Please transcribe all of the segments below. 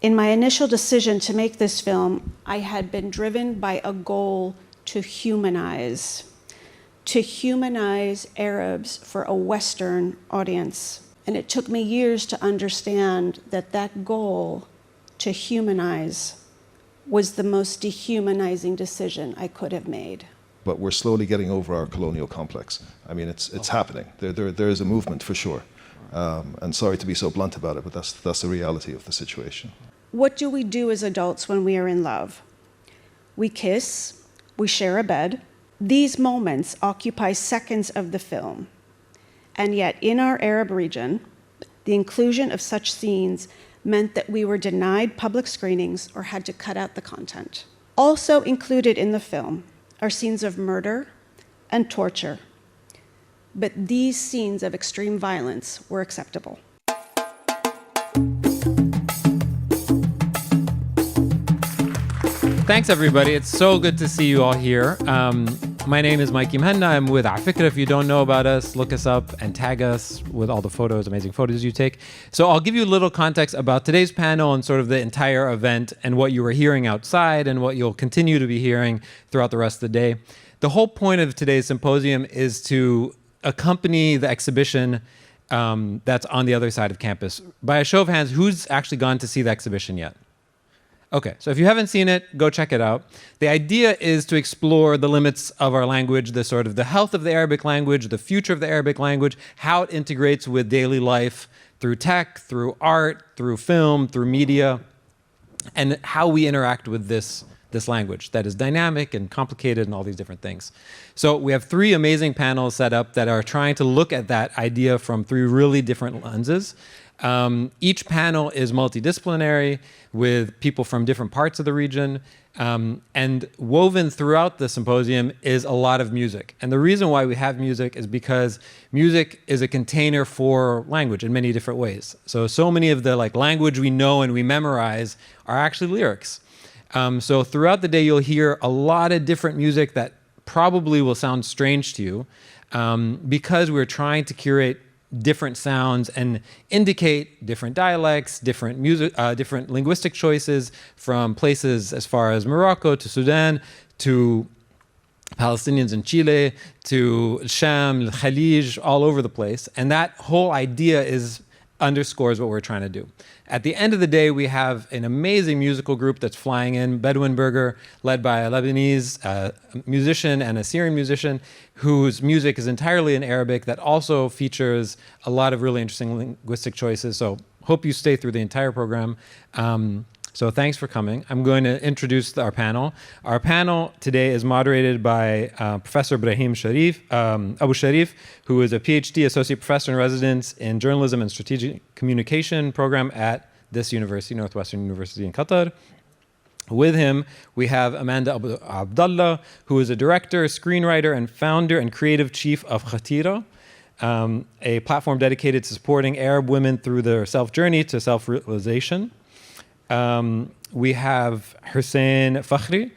In my initial decision to make this film, I had been driven by a goal to humanize Arabs for a Western audience. And it took me years to understand that that goal to humanize was the most dehumanizing decision I could have made. But we're slowly getting over our colonial complex. I mean, it's happening. There is a movement for sure. And sorry to be so blunt about it, but that's the reality of the situation. What do we do as adults when we are in love? We kiss, we share a bed. These moments occupy seconds of the film. And yet, in our Arab region, the inclusion of such scenes meant that we were denied public screenings or had to cut out the content. Also included in the film are scenes of murder and torture. But these scenes of extreme violence were acceptable. Thanks, everybody. It's so good to see you all here. My name is Mikey Mhenna. I'm with Afikra. If you don't know about us, look us up and tag us with all the photos, amazing photos you take. So I'll give you a little context about today's panel and sort of the entire event and what you were hearing outside and what you'll continue to be hearing throughout the rest of the day. The whole point of today's symposium is to accompany the exhibition that's on the other side of campus. By a show of hands, who's actually gone to see the exhibition yet? Okay, so if you haven't seen it, go check it out. The idea is to explore the limits of our language, the sort of the health of the Arabic language, the future of the Arabic language, how it integrates with daily life through tech, through art, through film, through media, and how we interact with this language that is dynamic and complicated and all these different things. So we have 3 amazing panels set up that are trying to look at that idea from 3 really different lenses. Each panel is multidisciplinary with people from different parts of the region. And woven throughout the symposium is a lot of music. And the reason why we have music is because music is a container for language in many different ways. So many of the language we know and we memorize are actually lyrics. So throughout the day, you'll hear a lot of different music that probably will sound strange to you because we're trying to curate different sounds and indicate different dialects, different music, different linguistic choices from places as far as Morocco to Sudan to Palestinians in Chile to Sham, Khalij, all over the place. And that whole idea underscores what we're trying to do. At the end of the day, we have an amazing musical group that's flying in, Bedouin Burger, led by a Lebanese musician and a Syrian musician, whose music is entirely in Arabic that also features a lot of really interesting linguistic choices. So hope you stay through the entire program. So thanks for coming. I'm going to introduce our panel. Our panel today is moderated by Professor Ibrahim Abusharif, who is a PhD Associate Professor in Residence in Journalism and Strategic Communication program at this university, Northwestern University in Qatar. With him, we have Amanda Abou Abdallah, who is a director, screenwriter, and founder and creative chief of Khatira, a platform dedicated to supporting Arab women through their self-journey to self-realization. We have Hussein Fakhri,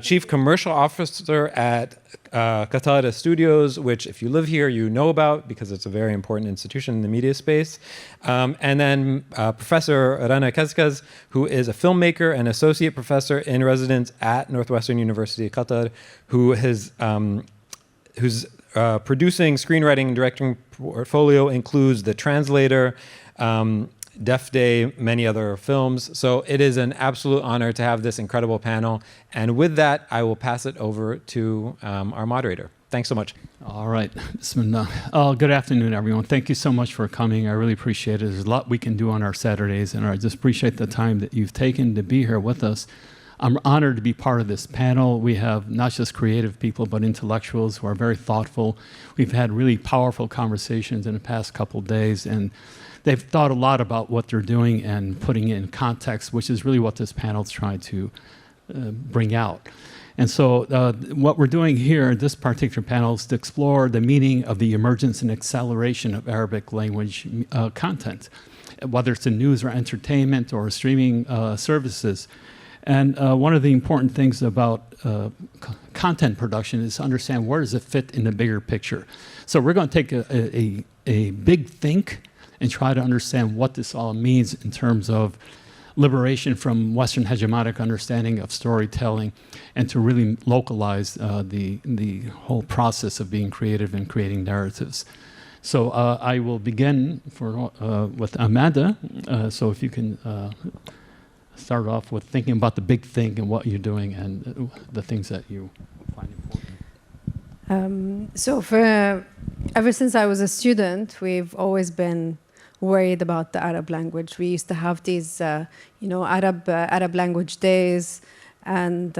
Chief Commercial Officer at Qatar Studios, which if you live here, you know about because it's a very important institution in the media space. And then Professor Rana Kazkaz, who is a filmmaker and associate professor in residence at Northwestern University Qatar, whose producing, screenwriting, and directing portfolio includes The Translator, Deaf Day, many other films. So it is an absolute honor to have this incredible panel. And with that, I will pass it over to our moderator. Thanks so much. All right. Bismillah. Good afternoon, everyone. Thank you so much for coming. I really appreciate it. There's a lot we can do on our Saturdays, and I just appreciate the time that you've taken to be here with us. I'm honored to be part of this panel. We have not just creative people, but intellectuals who are very thoughtful. We've had really powerful conversations in the past couple of days, and they've thought a lot about what they're doing and putting it in context, which is really what this panel is trying to bring out. And so what we're doing here in this particular panel is to explore the meaning of the emergence and acceleration of Arabic language content, whether it's in news or entertainment or streaming services. And one of the important things about content production is to understand where does it fit in the bigger picture. So we're going to take a big think and try to understand what this all means in terms of liberation from Western hegemonic understanding of storytelling, and to really localize the whole process of being creative and creating narratives. So I will begin with Amanda. So if you can start off with thinking about the big thing and what you're doing and the things that you find important. Ever since I was a student, we've always been worried about the Arab language. We used to have these, Arab language days, and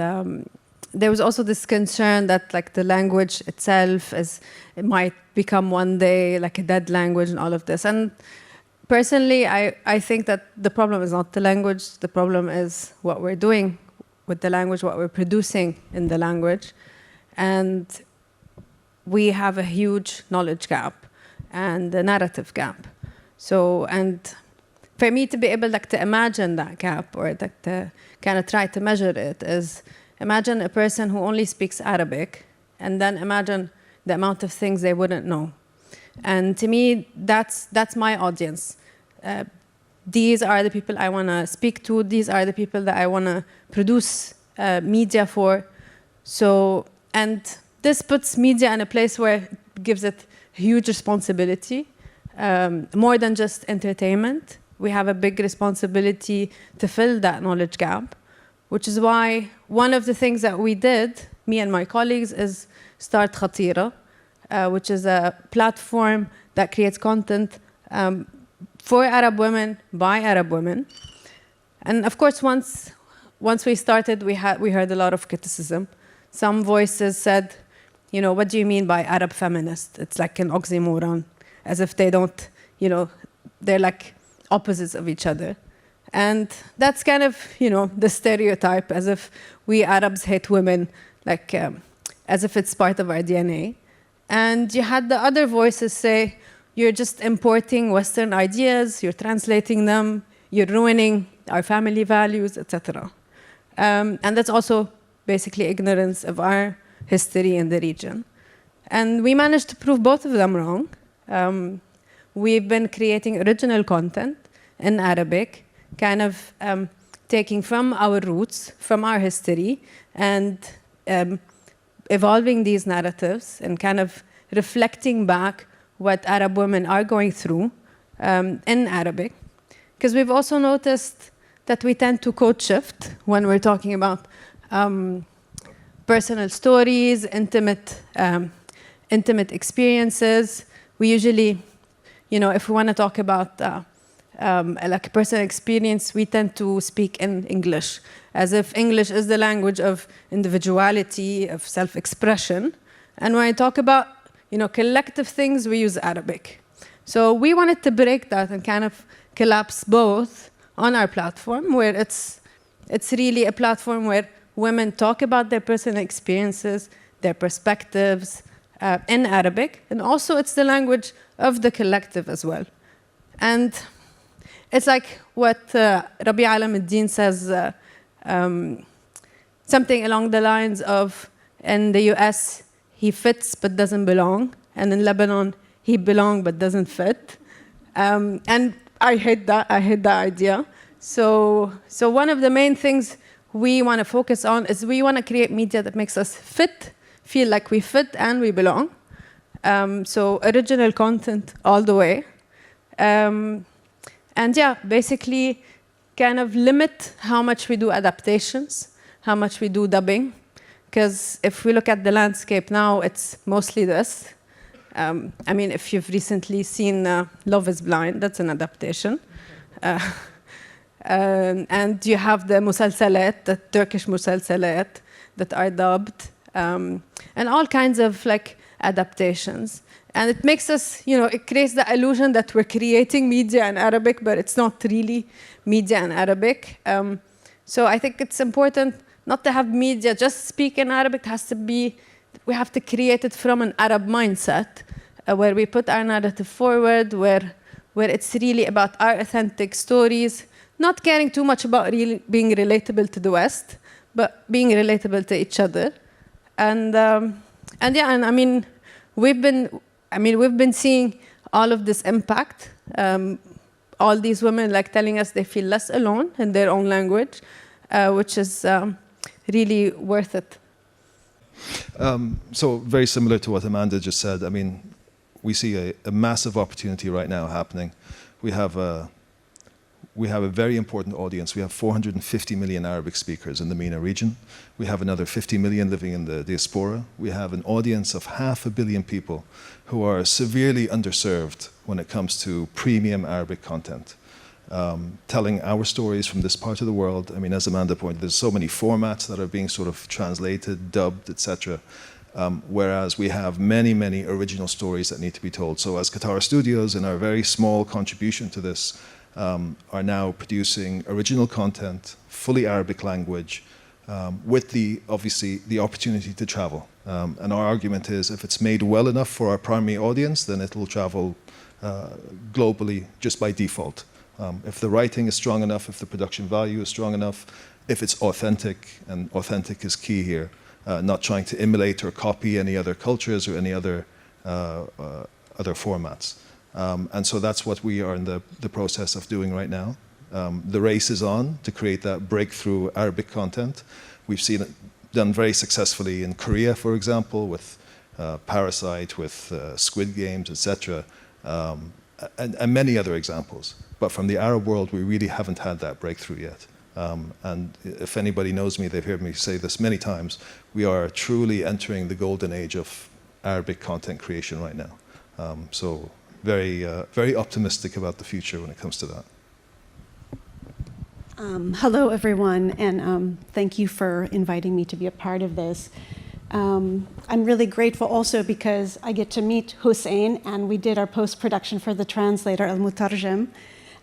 there was also this concern that like the language itself it might become one day like a dead language and all of this. And personally, I think that the problem is not the language. The problem is what we're doing with the language, what we're producing in the language. And we have a huge knowledge gap and a narrative gap. So, and for me to be able to imagine that gap or to kind of try to measure it is imagine a person who only speaks Arabic and then imagine the amount of things they wouldn't know. And to me, that's my audience. These are the people I want to speak to. These are the people that I want to produce media for. So, and this puts media in a place where it gives it huge responsibility, more than just entertainment. We have a big responsibility to fill that knowledge gap, which is why one of the things that we did, me and my colleagues, is start Khatira, which is a platform that creates content for Arab women, by Arab women. And of course, once we started, we heard a lot of criticism. Some voices said, what do you mean by Arab feminist? It's like an oxymoron, as if they don't, they're like opposites of each other. And that's kind of, the stereotype, as if we Arabs hate women, like as if it's part of our DNA. And you had the other voices say, you're just importing Western ideas, you're translating them, you're ruining our family values, etc. And that's also basically ignorance of our history in the region. And we managed to prove both of them wrong. We've been creating original content in Arabic, kind of taking from our roots, from our history, and evolving these narratives and kind of reflecting back what Arab women are going through in Arabic. Because we've also noticed that we tend to code shift when we're talking about personal stories, intimate experiences. We usually, if we want to talk about like a personal experience, we tend to speak in English, as if English is the language of individuality, of self-expression. And when I talk about, collective things, we use Arabic. So we wanted to break that and kind of collapse both on our platform, where it's really a platform where women talk about their personal experiences, their perspectives in Arabic, and also it's the language of the collective as well. And it's like what Rabi Alam ad-Din says, something along the lines of, in the US, he fits but doesn't belong, and in Lebanon, he belongs but doesn't fit. And I hate that idea. So one of the main things we want to focus on is we want to create media that makes us fit, feel like we fit and we belong. So original content all the way. And yeah, basically kind of limit how much we do adaptations, how much we do dubbing. Because if we look at the landscape now, it's mostly this. If you've recently seen Love is Blind, that's an adaptation. And you have the musalsalat, the Turkish musalsalat that are dubbed, and all kinds of adaptations. And it makes us, it creates the illusion that we're creating media in Arabic, but it's not really media in Arabic. So I think it's important not to have media just speak in Arabic. It has to be, we have to create it from an Arab mindset, where we put our narrative forward, where it's really about our authentic stories, not caring too much about really being relatable to the West, but being relatable to each other. We've been seeing all of this impact all these women like telling us they feel less alone in their own language, which is really worth it. So very similar to what Amanda just said. I mean, we see a massive opportunity right now happening. We have a very important audience. We have 450 million Arabic speakers in the MENA region. We have another 50 million living in the diaspora. We have an audience of 500 million people who are severely underserved when it comes to premium Arabic content. Telling our stories from this part of the world. I mean, as Amanda pointed, there's so many formats that are being sort of translated, dubbed, etc. Whereas we have many, many original stories that need to be told. So as Qatar Studios, in our very small contribution to this, are now producing original content, fully Arabic language, with obviously the opportunity to travel. And our argument is, if it's made well enough for our primary audience, then it will travel globally just by default. If the writing is strong enough, if the production value is strong enough, if it's authentic, and authentic is key here, not trying to emulate or copy any other cultures or any other formats. And so that's what we are in the process of doing right now. The race is on to create that breakthrough Arabic content. We've seen it done very successfully in Korea, for example, with Parasite, with Squid Games, etc., and many other examples. But from the Arab world, we really haven't had that breakthrough yet. And if anybody knows me, they've heard me say this many times, we are truly entering the golden age of Arabic content creation right now. So very, very optimistic about the future when it comes to that. Hello, everyone, and thank you for inviting me to be a part of this. I'm really grateful also because I get to meet Hussein, and we did our post-production for the translator, Al-Mutarjem,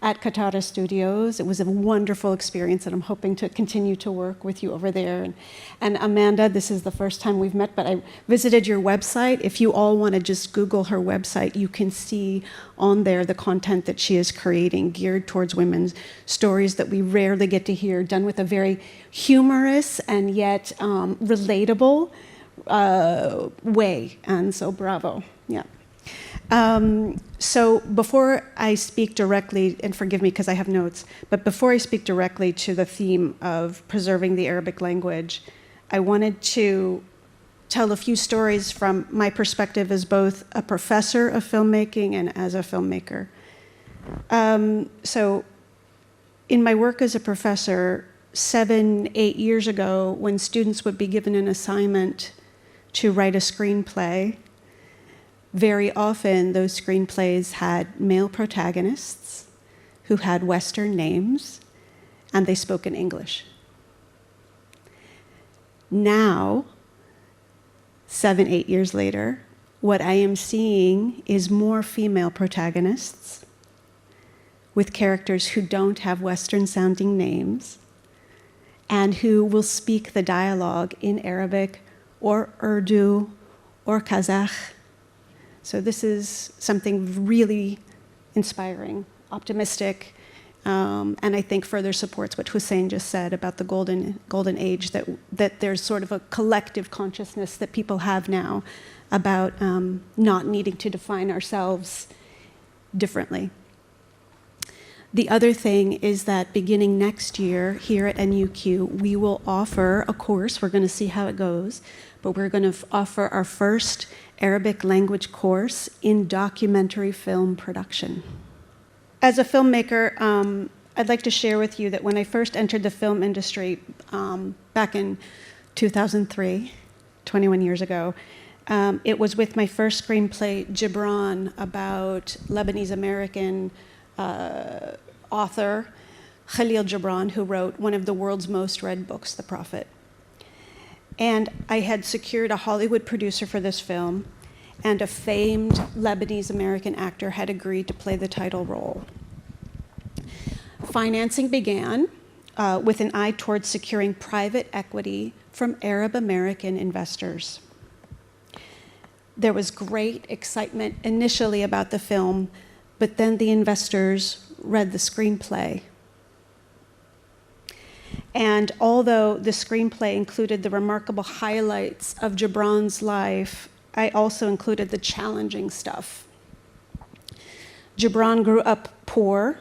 at Qatar Studios. It was a wonderful experience, and I'm hoping to continue to work with you over there. And Amanda, this is the first time we've met, but I visited your website. If you all want to just Google her website, you can see on there the content that she is creating, geared towards women's stories that we rarely get to hear, done with a very humorous and yet relatable way. And so bravo, yeah. So before I speak directly, and forgive me because I have notes, but before I speak directly to the theme of preserving the Arabic language, I wanted to tell a few stories from my perspective as both a professor of filmmaking and as a filmmaker. So in my work as a professor, 7, 8 years ago, when students would be given an assignment to write a screenplay, very often those screenplays had male protagonists who had Western names, and they spoke in English. Now, 7, 8 years later, what I am seeing is more female protagonists with characters who don't have Western-sounding names and who will speak the dialogue in Arabic or Urdu or Kazakh. So this is something really inspiring, optimistic, and I think further supports what Hussein just said about the golden age, that there's sort of a collective consciousness that people have now about not needing to define ourselves differently. The other thing is that beginning next year here at NUQ, we will offer a course. We're going to see how it goes, but we're going to offer our first Arabic language course in documentary film production. As a filmmaker, I'd like to share with you that when I first entered the film industry back in 2003, 21 years ago, it was with my first screenplay, Gibran, about Lebanese-American author Khalil Gibran, who wrote one of the world's most read books, The Prophet. And I had secured a Hollywood producer for this film, and a famed Lebanese-American actor had agreed to play the title role. Financing began with an eye towards securing private equity from Arab-American investors. There was great excitement initially about the film, but then the investors read the screenplay. And although the screenplay included the remarkable highlights of Gibran's life, I also included the challenging stuff. Gibran grew up poor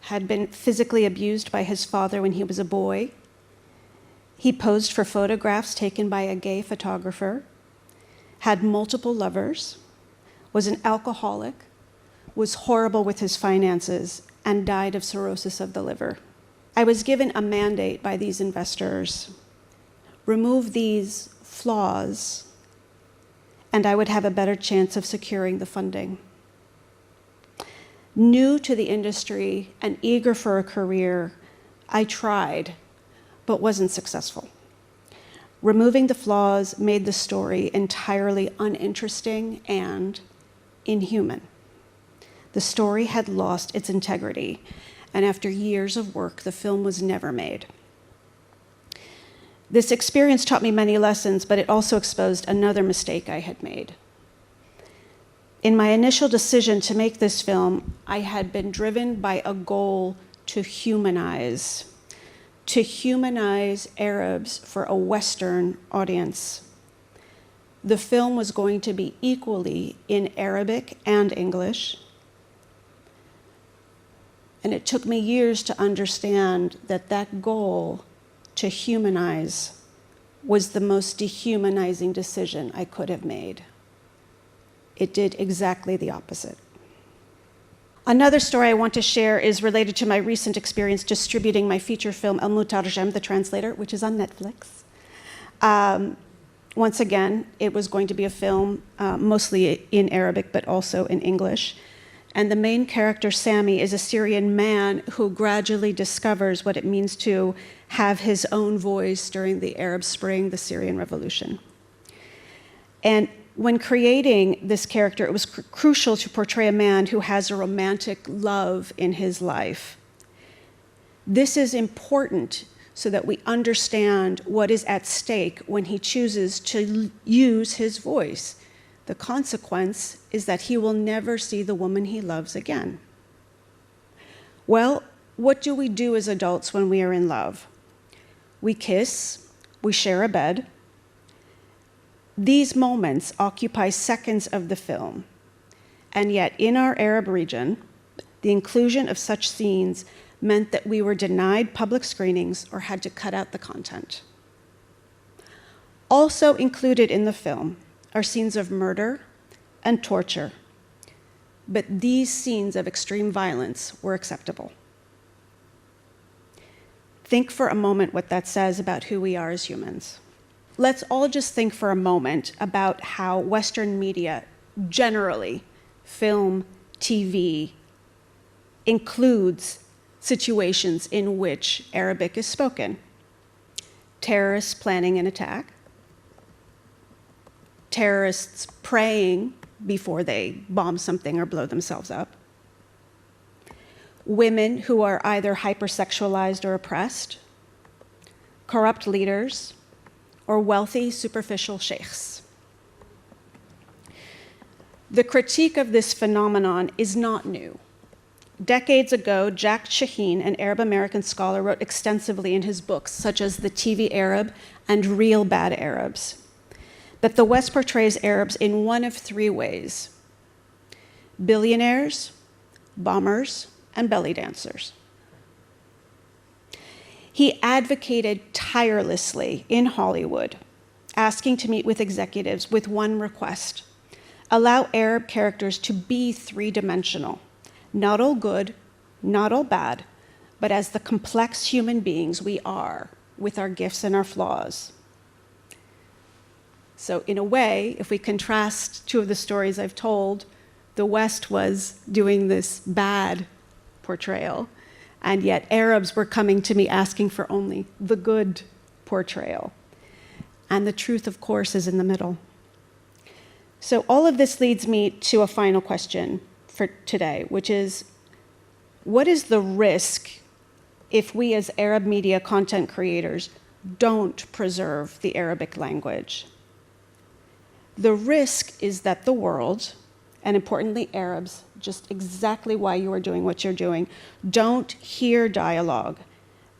had been physically abused by his father when he was a boy. He posed for photographs taken by a gay photographer, had multiple lovers, was an alcoholic, was horrible with his finances, and died of cirrhosis of the liver. I was given a mandate by these investors: remove these flaws, and I would have a better chance of securing the funding. New to the industry and eager for a career, I tried, but wasn't successful. Removing the flaws made the story entirely uninteresting and inhuman. The story had lost its integrity, and after years of work, the film was never made. This experience taught me many lessons, but it also exposed another mistake I had made. In my initial decision to make this film, I had been driven by a goal to humanize Arabs for a Western audience. The film was going to be equally in Arabic and English, and it took me years to understand that that goal to humanize was the most dehumanizing decision I could have made. It did exactly the opposite. Another story I want to share is related to my recent experience distributing my feature film, Al-Mutarjem, The Translator, which is on Netflix. Once again, it was going to be a film mostly in Arabic, but also in English. And the main character, Sami, is a Syrian man who gradually discovers what it means to have his own voice during the Arab Spring, the Syrian Revolution. And when creating this character, it was crucial to portray a man who has a romantic love in his life. This is important so that we understand what is at stake when he chooses to use his voice. The consequence is that he will never see the woman he loves again. Well, what do we do as adults when we are in love? We kiss, we share a bed. These moments occupy seconds of the film, and yet in our Arab region, the inclusion of such scenes meant that we were denied public screenings or had to cut out the content. Also included in the film are scenes of murder and torture, but these scenes of extreme violence were acceptable. Think for a moment what that says about who we are as humans. Let's all just think for a moment about how Western media, generally, film, TV, includes situations in which Arabic is spoken. Terrorists planning an attack, terrorists praying before they bomb something or blow themselves up, women who are either hypersexualized or oppressed, corrupt leaders, or wealthy, superficial sheikhs. The critique of this phenomenon is not new. Decades ago, Jack Shaheen, an Arab-American scholar, wrote extensively in his books, such as The TV Arab and Real Bad Arabs, that the West portrays Arabs in one of three ways: billionaires, bombers, and belly dancers. He advocated tirelessly in Hollywood, asking to meet with executives with one request: allow Arab characters to be three-dimensional, not all good, not all bad, but as the complex human beings we are, with our gifts and our flaws. So in a way, if we contrast two of the stories I've told, the West was doing this bad portrayal, and yet Arabs were coming to me asking for only the good portrayal. And the truth, of course, is in the middle. So all of this leads me to a final question for today, which is, what is the risk if we as Arab media content creators don't preserve the Arabic language? The risk is that the world, and importantly Arabs, just exactly why you are doing what you're doing, don't hear dialogue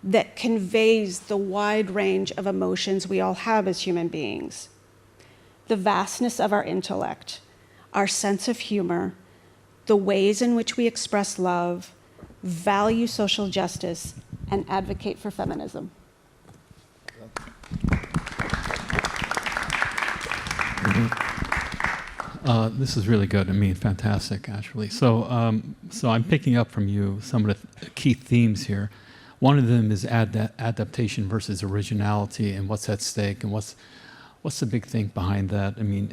that conveys the wide range of emotions we all have as human beings. The vastness of our intellect, our sense of humor, the ways in which we express love, value social justice, and advocate for feminism. This is really good. I mean, fantastic, actually. So I'm picking up from you some of the key themes here. One of them is adaptation versus originality, and what's at stake, and what's the big thing behind that? I mean,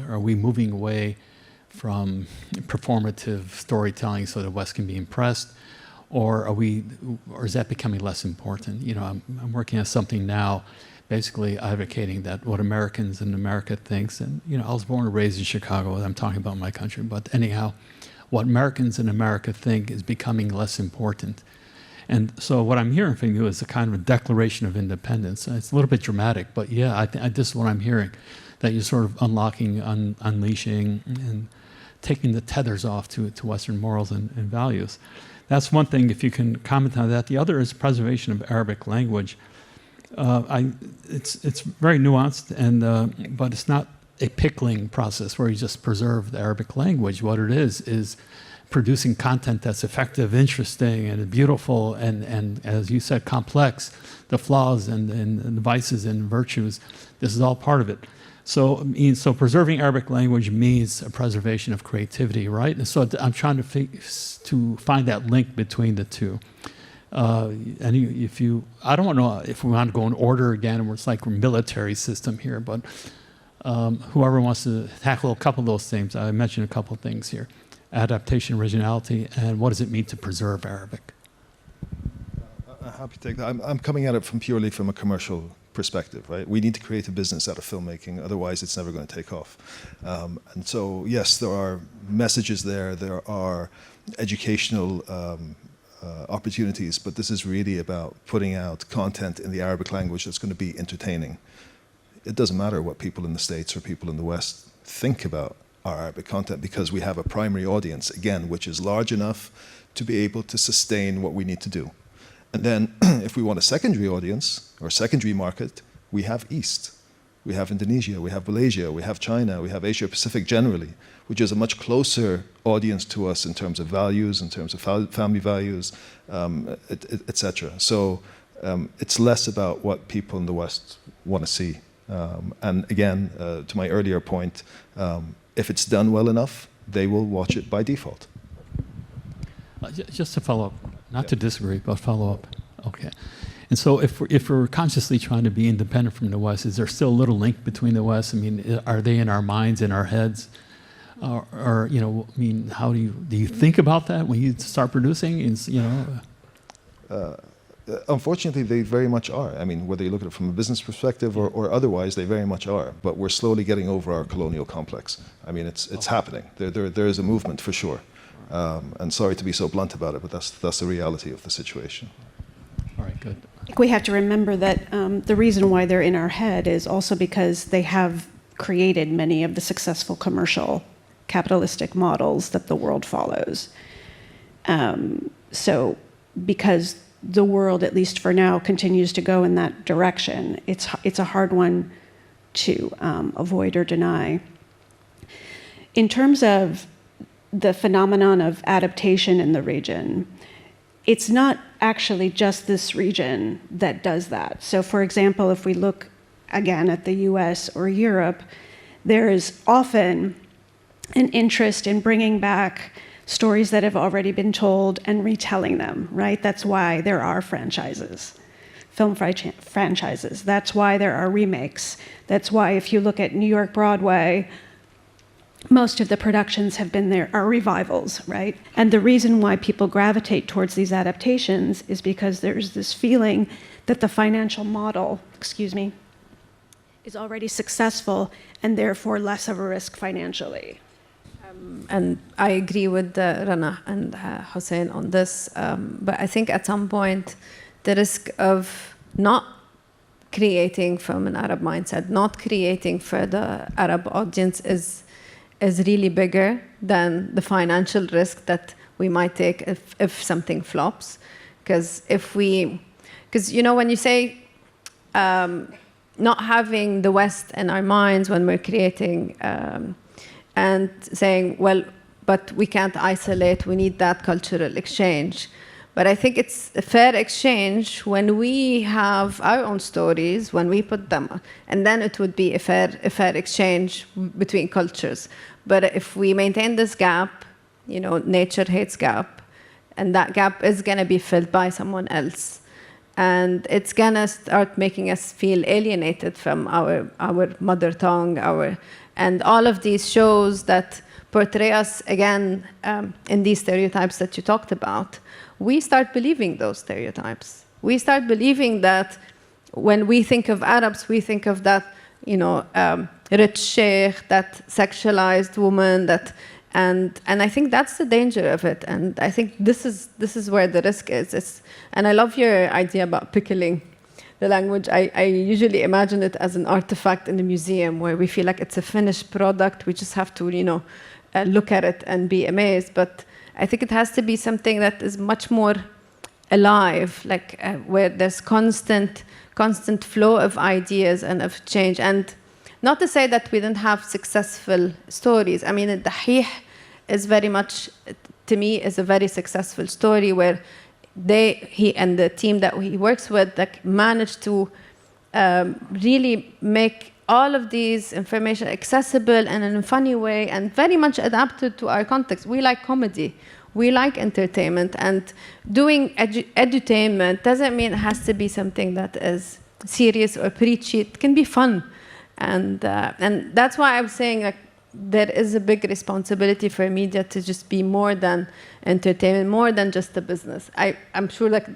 are we moving away from performative storytelling so the West can be impressed, or is that becoming less important? You know, I'm working on something now, basically advocating that what Americans in America thinks, and you know, I was born and raised in Chicago. I'm talking about my country, but anyhow, what Americans in America think is becoming less important. And so what I'm hearing from you is a kind of a declaration of independence. It's a little bit dramatic, but yeah, this is what I'm hearing, that you're sort of unlocking, unleashing, and taking the tethers off to Western morals and values. That's one thing, if you can comment on that. The other is preservation of Arabic language. It's very nuanced, but it's not a pickling process where you just preserve the Arabic language. What it is producing content that's effective, interesting, and beautiful, and as you said, complex. The flaws and the vices and virtues. This is all part of it. So preserving Arabic language means a preservation of creativity, right? And so I'm trying to find that link between the two. And I don't know if we want to go in order again, and it's like a military system here, but whoever wants to tackle a couple of those things, I mentioned a couple of things here. Adaptation, originality, and what does it mean to preserve Arabic? I'm happy to take that. I'm coming at it purely from a commercial perspective, right? We need to create a business out of filmmaking, otherwise it's never going to take off. And so, yes, there are messages there, there are educational opportunities, but this is really about putting out content in the Arabic language that's going to be entertaining. It doesn't matter what people in the States or people in the West think about our Arabic content, because we have a primary audience, again, which is large enough to be able to sustain what we need to do. And then if we want a secondary audience or secondary market, we have East. We have Indonesia, we have Malaysia, we have China, we have Asia Pacific generally, which is a much closer audience to us in terms of values, in terms of family values, etc. So it's less about what people in the West want to see. And again, to my earlier point, if it's done well enough, they will watch it by default. Just to follow up, not to disagree, but follow up. Okay. And so if we're consciously trying to be independent from the West, is there still a little link between the West? I mean, are they in our minds, in our heads? Or you know, I mean, how do you think about that when you start producing? You know? Unfortunately, they very much are. I mean, whether you look at it from a business perspective or otherwise, they very much are. But we're slowly getting over our colonial complex. I mean, it's happening. There is a movement for sure. And sorry to be so blunt about it, but that's the reality of the situation. All right, good. We have to remember that the reason why they're in our head is also because they have created many of the successful commercial capitalistic models that the world follows. So because the world, at least for now, continues to go in that direction, it's a hard one to avoid or deny. In terms of the phenomenon of adaptation in the region, it's not actually just this region that does that. So for example, if we look again at the US or Europe, there is often an interest in bringing back stories that have already been told and retelling them, right? That's why there are franchises, film franchises. That's why there are remakes. That's why if you look at New York Broadway, most of the productions are revivals, right? And the reason why people gravitate towards these adaptations is because there's this feeling that the financial model, is already successful and therefore less of a risk financially. And I agree with Rana and Hussein on this, but I think at some point the risk of not creating from an Arab mindset, not creating for the Arab audience is really bigger than the financial risk that we might take if something flops. Because you know, when you say not having the West in our minds when we're creating, and saying, well, but we can't isolate, we need that cultural exchange. But I think it's a fair exchange when we have our own stories, when we put them, and then it would be a fair exchange between cultures. But if we maintain this gap, you know, nature hates gap, and that gap is going to be filled by someone else. And it's going to start making us feel alienated from our mother tongue, and all of these shows that portray us, again, in these stereotypes that you talked about. We start believing those stereotypes. We start believing that when we think of Arabs, we think of that, you know, rich sheikh, that sexualized woman, and I think that's the danger of it. And I think this is where the risk is. And I love your idea about pickling the language. I usually imagine it as an artifact in a museum where we feel like it's a finished product. We just have to, you know, look at it and be amazed. But I think it has to be something that is much more alive, like where there's constant flow of ideas and of change. And not to say that we didn't have successful stories. I mean, Dahih is very much, to me, is a very successful story where he and the team that he works with like, managed to really make all of these information accessible and in a funny way and very much adapted to our context. We like comedy. We like entertainment. And doing edutainment doesn't mean it has to be something that is serious or preachy. It can be fun. And that's why I'm saying like, there is a big responsibility for media to just be more than entertainment, more than just a business. I'm sure like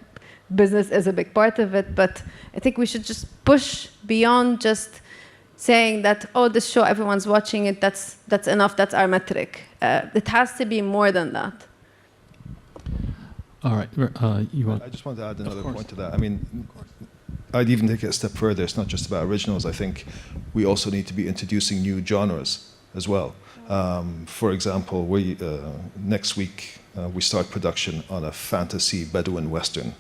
business is a big part of it, but I think we should just push beyond just saying that, oh, this show, everyone's watching it, that's enough, that's our metric. It has to be more than that. All right. You want? I just want to add another point to that. I mean, I'd even take it a step further. It's not just about originals. I think we also need to be introducing new genres as well. For example, next week we start production on a fantasy Bedouin Western,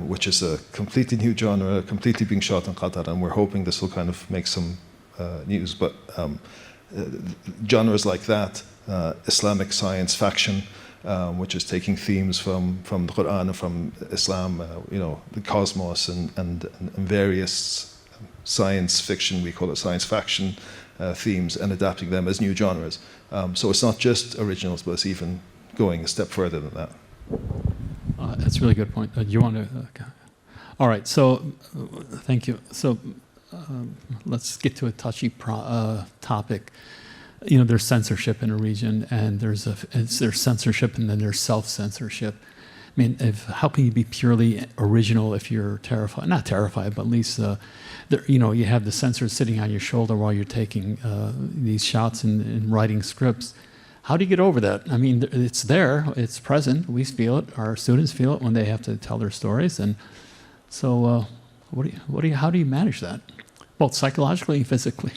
which is a completely new genre, completely being shot in Qatar, and we're hoping this will kind of make some news. But genres like that, Islamic science fiction, which is taking themes from the Quran and from Islam, you know, the cosmos and various science fiction, we call it science faction, themes, and adapting them as new genres. So it's not just originals, but it's even going a step further than that. That's a really good point. You want to? All right. So, thank you. So, let's get to a touchy topic. You know, there's censorship in a region, and there's censorship, and then there's self-censorship. I mean, how can you be purely original if you're terrified? Not terrified, but at least you know, you have the censor sitting on your shoulder while you're taking these shots and writing scripts. How do you get over that? I mean, it's there, it's present. We feel it. Our students feel it when they have to tell their stories. And so, how do you manage that, both psychologically and physically?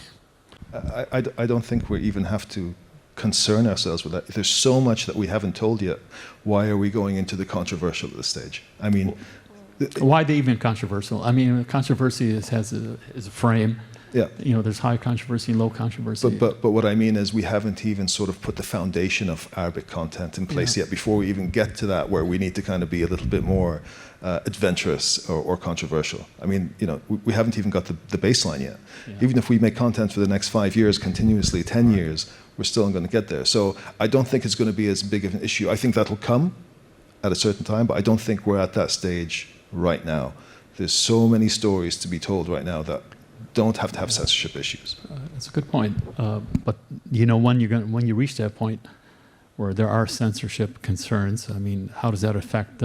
I don't think we even have to concern ourselves with that. There's so much that we haven't told yet. Why are we going into the controversial at this stage? I mean, why are they even controversial? I mean, controversy is a frame. Yeah. You know, there's high controversy and low controversy. But what I mean is we haven't even sort of put the foundation of Arabic content in place yet before we even get to that where we need to kind of be a little bit more adventurous or controversial. I mean, you know, we haven't even got the baseline yet. Yeah. Even if we make content for the next 5 years continuously, 10 years, we're still going to get there. So I don't think it's going to be as big of an issue. I think that'll come at a certain time, but I don't think we're at that stage right now. There's so many stories to be told right now that don't have to have censorship issues. That's a good point. But you know, when you reach that point where there are censorship concerns, I mean, how does that affect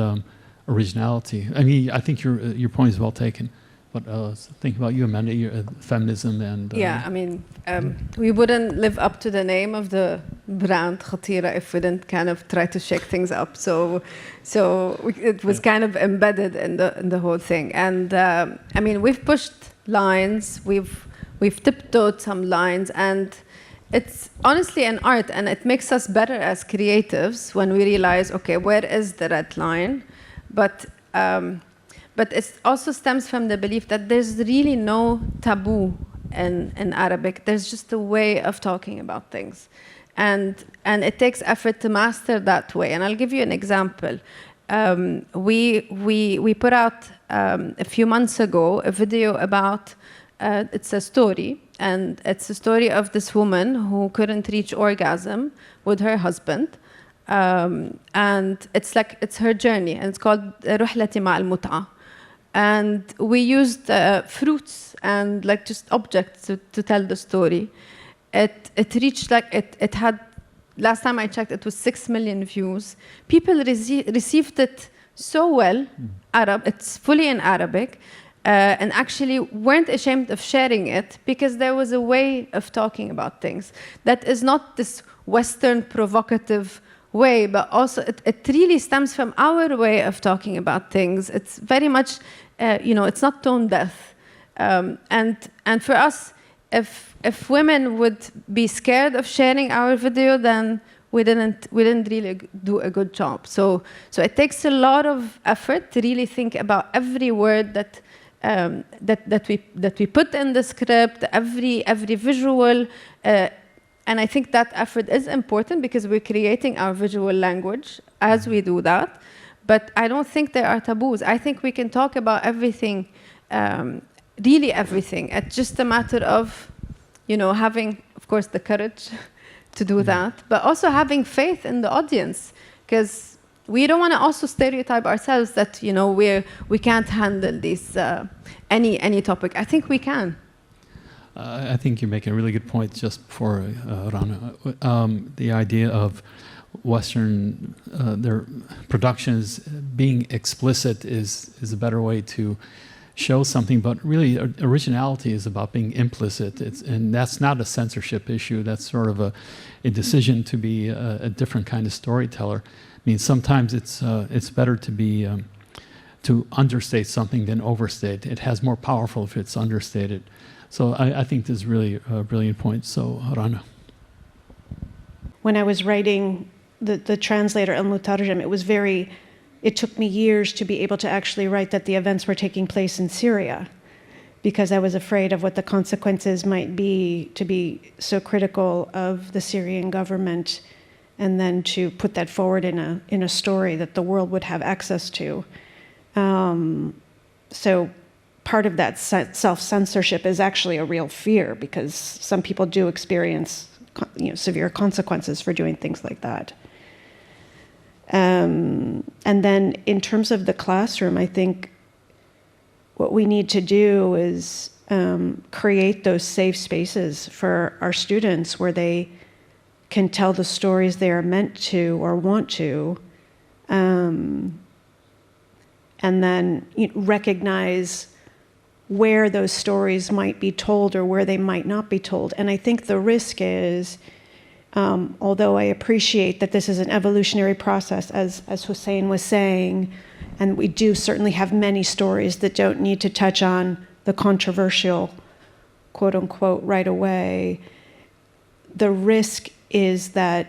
originality? I mean, I think your point is well taken. But think about you, Amanda, feminism and... yeah, I mean, we wouldn't live up to the name of the brand Khatira if we didn't kind of try to shake things up. So it was kind of embedded in the whole thing. And I mean, we've pushed lines, we've tiptoed some lines, and it's honestly an art, and it makes us better as creatives when we realize, okay, where is the red line? But it also stems from the belief that there's really no taboo in Arabic. There's just a way of talking about things. And it takes effort to master that way. And I'll give you an example. we put out a few months ago a video about it's a story, and it's a story of this woman who couldn't reach orgasm with her husband, and it's her journey, and it's called رحلتي مع المتعة. And we used fruits and like just objects to tell the story. It reached it had, last time I checked, it was 6 million views. People received it so well. It's fully in Arabic, and actually weren't ashamed of sharing it because there was a way of talking about things that is not this Western provocative way, but also it really stems from our way of talking about things. It's very much, it's not tone deaf. And for us, if women would be scared of sharing our video, then we didn't really do a good job. So it takes a lot of effort to really think about every word that we put in the script, every visual. And I think that effort is important because we're creating our visual language as we do that. But I don't think there are taboos. I think we can talk about everything, really everything. It's just a matter of, having, of course, the courage to do that, but also having faith in the audience, because we don't want to also stereotype ourselves that, we can't handle this, any topic. I think we can. I think you're making a really good point just before, Rana. The idea of Western, their productions being explicit is a better way to show something, but really originality is about being implicit. And that's not a censorship issue. That's sort of a decision to be a different kind of storyteller. I mean, sometimes it's better to be to understate something than overstate. It has more powerful if it's understated. So I think this is really a brilliant point. So, Rana. When I was writing the translator, al-Mutarjim, it took me years to be able to actually write that the events were taking place in Syria, because I was afraid of what the consequences might be to be so critical of the Syrian government, and then to put that forward in a story that the world would have access to. So part of that self-censorship is actually a real fear, because some people do experience severe consequences for doing things like that. And then in terms of the classroom, I think what we need to do is create those safe spaces for our students where they can tell the stories they are meant to or want to, and then recognize where those stories might be told or where they might not be told. And I think the risk is, although I appreciate that this is an evolutionary process, as Hussein was saying, and we do certainly have many stories that don't need to touch on the controversial, quote unquote, right away, the risk is that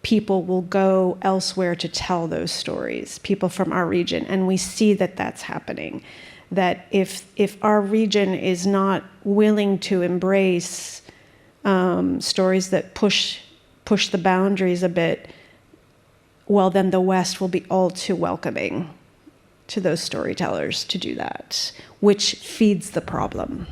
people will go elsewhere to tell those stories, people from our region, and we see that that's happening. That if our region is not willing to embrace stories that push the boundaries a bit, well, then the West will be all too welcoming to those storytellers to do that, which feeds the problem.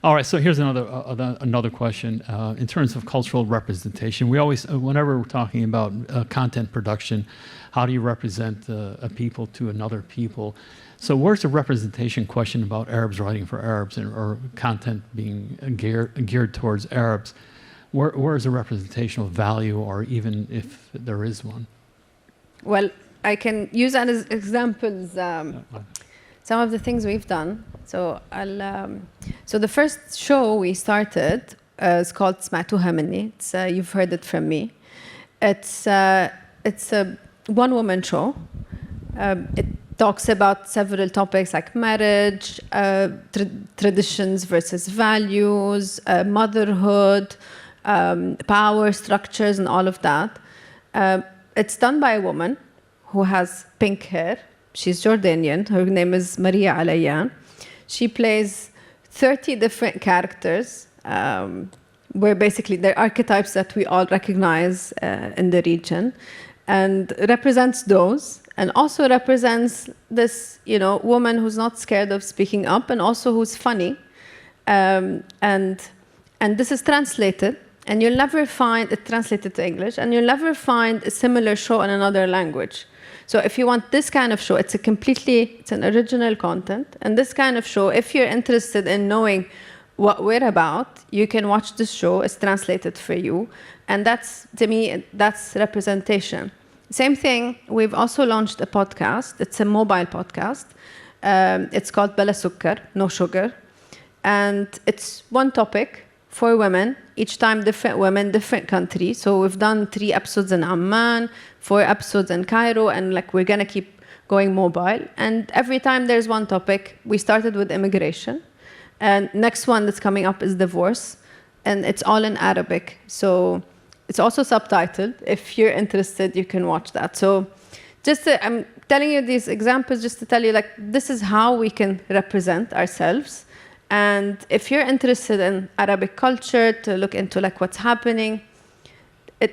All right, so here's another question. In terms of cultural representation, we always, whenever we're talking about content production, how do you represent a people to another people? So where's the representation question about Arabs writing for Arabs or content being geared towards Arabs? Where is the representational value, or even if there is one? Well, I can use that as examples. Some of the things we've done. So so the first show we started is called سمعتوها مني. You've heard it from me. It's a one-woman show. It talks about several topics like marriage, traditions versus values, motherhood, power structures, and all of that. It's done by a woman who has pink hair. She's Jordanian. Her name is Maria Alayan. She plays 30 different characters, where basically they're archetypes that we all recognize in the region. and represents those, and also represents this, woman who's not scared of speaking up, and also who's funny. And this is translated, and you'll never find it translated to English, and you'll never find a similar show in another language. So if you want this kind of show, it's an original content, and this kind of show, if you're interested in knowing what we're about, you can watch this show. It's translated for you, and that's, to me, that's representation. Same thing, we've also launched a podcast. It's a mobile podcast. It's called Bala Sukkar, No Sugar. And it's one topic for women, each time different women, different countries. So we've done 3 episodes in Amman, 4 episodes in Cairo, and we're gonna keep going mobile. And every time there's one topic, we started with immigration. And next one that's coming up is divorce. And it's all in Arabic. So it's also subtitled. If you're interested, you can watch that. So I'm telling you these examples just to tell you, this is how we can represent ourselves. And if you're interested in Arabic culture, to look into what's happening,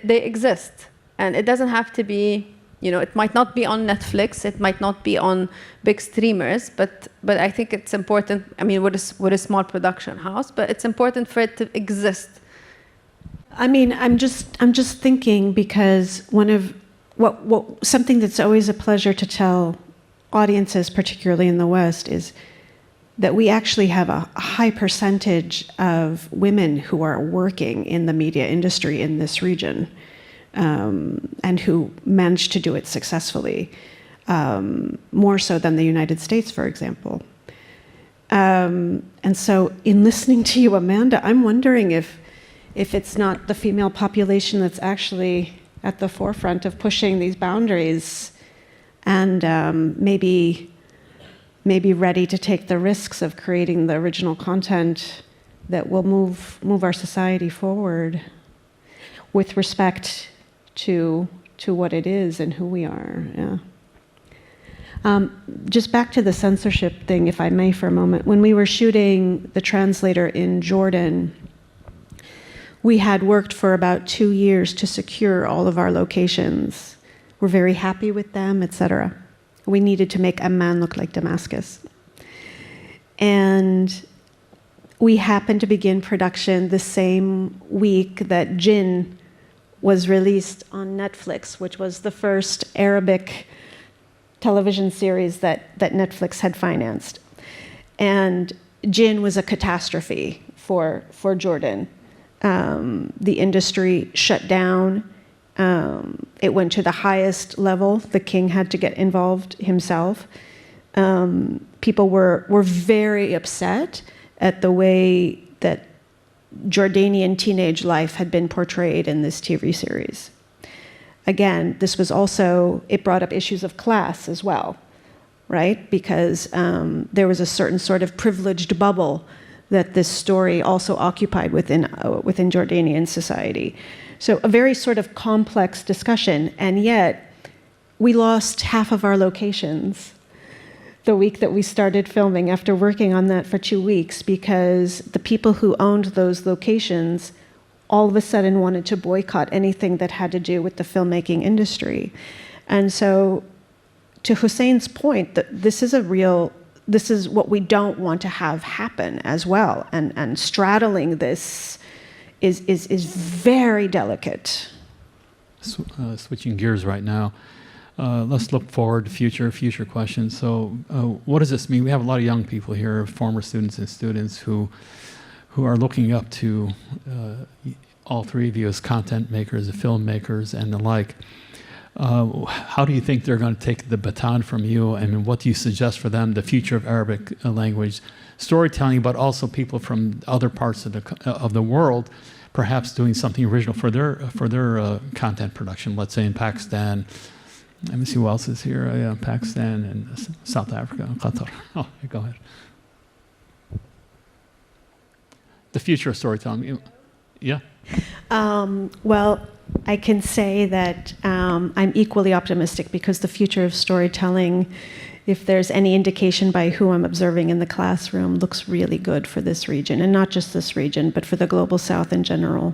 they exist. And it doesn't have to be, it might not be on Netflix, it might not be on big streamers, but I think it's important. I mean, we're a small production house, but it's important for it to exist. I mean, I'm just thinking, because one of something that's always a pleasure to tell audiences, particularly in the West, is that we actually have a high percentage of women who are working in the media industry in this region, and who manage to do it successfully, more so than the United States, for example. And so in listening to you, Amanda, I'm wondering if it's not the female population that's actually at the forefront of pushing these boundaries, and maybe ready to take the risks of creating the original content that will move our society forward with respect to what it is and who we are. Yeah. Just back to the censorship thing, if I may, for a moment. When we were shooting The Translator in Jordan, we had worked for about 2 years to secure all of our locations. We're very happy with them, etc. We needed to make Amman look like Damascus. And we happened to begin production the same week that Jinn was released on Netflix, which was the first Arabic television series that Netflix had financed. And Jinn was a catastrophe for Jordan. The industry shut down. It went to the highest level. The king had to get involved himself. People were very upset at the way that Jordanian teenage life had been portrayed in this TV series. Again, this was also, it brought up issues of class as well, right? Because there was a certain sort of privileged bubble that this story also occupied within Jordanian society. So a very sort of complex discussion, and yet we lost half of our locations the week that we started filming, after working on that for 2 weeks, because the people who owned those locations all of a sudden wanted to boycott anything that had to do with the filmmaking industry. And so, to Hussein's point, that this is what we don't want to have happen as well, and straddling this is very delicate. Switching gears right now, let's look forward to future questions. So what does this mean? We have a lot of young people here, former students and students who are looking up to all three of you as content makers, filmmakers, and the like. How do you think they're going to take the baton from you, and what do you suggest for them, the future of Arabic language storytelling, but also people from other parts of the world, perhaps doing something original for their content production, let's say in Pakistan. Let me see who else is here. Pakistan and South Africa and Qatar. Oh, go ahead. The future of storytelling. Yeah. Well, I can say that I'm equally optimistic, because the future of storytelling, if there's any indication by who I'm observing in the classroom, looks really good for this region, and not just this region, but for the Global South in general.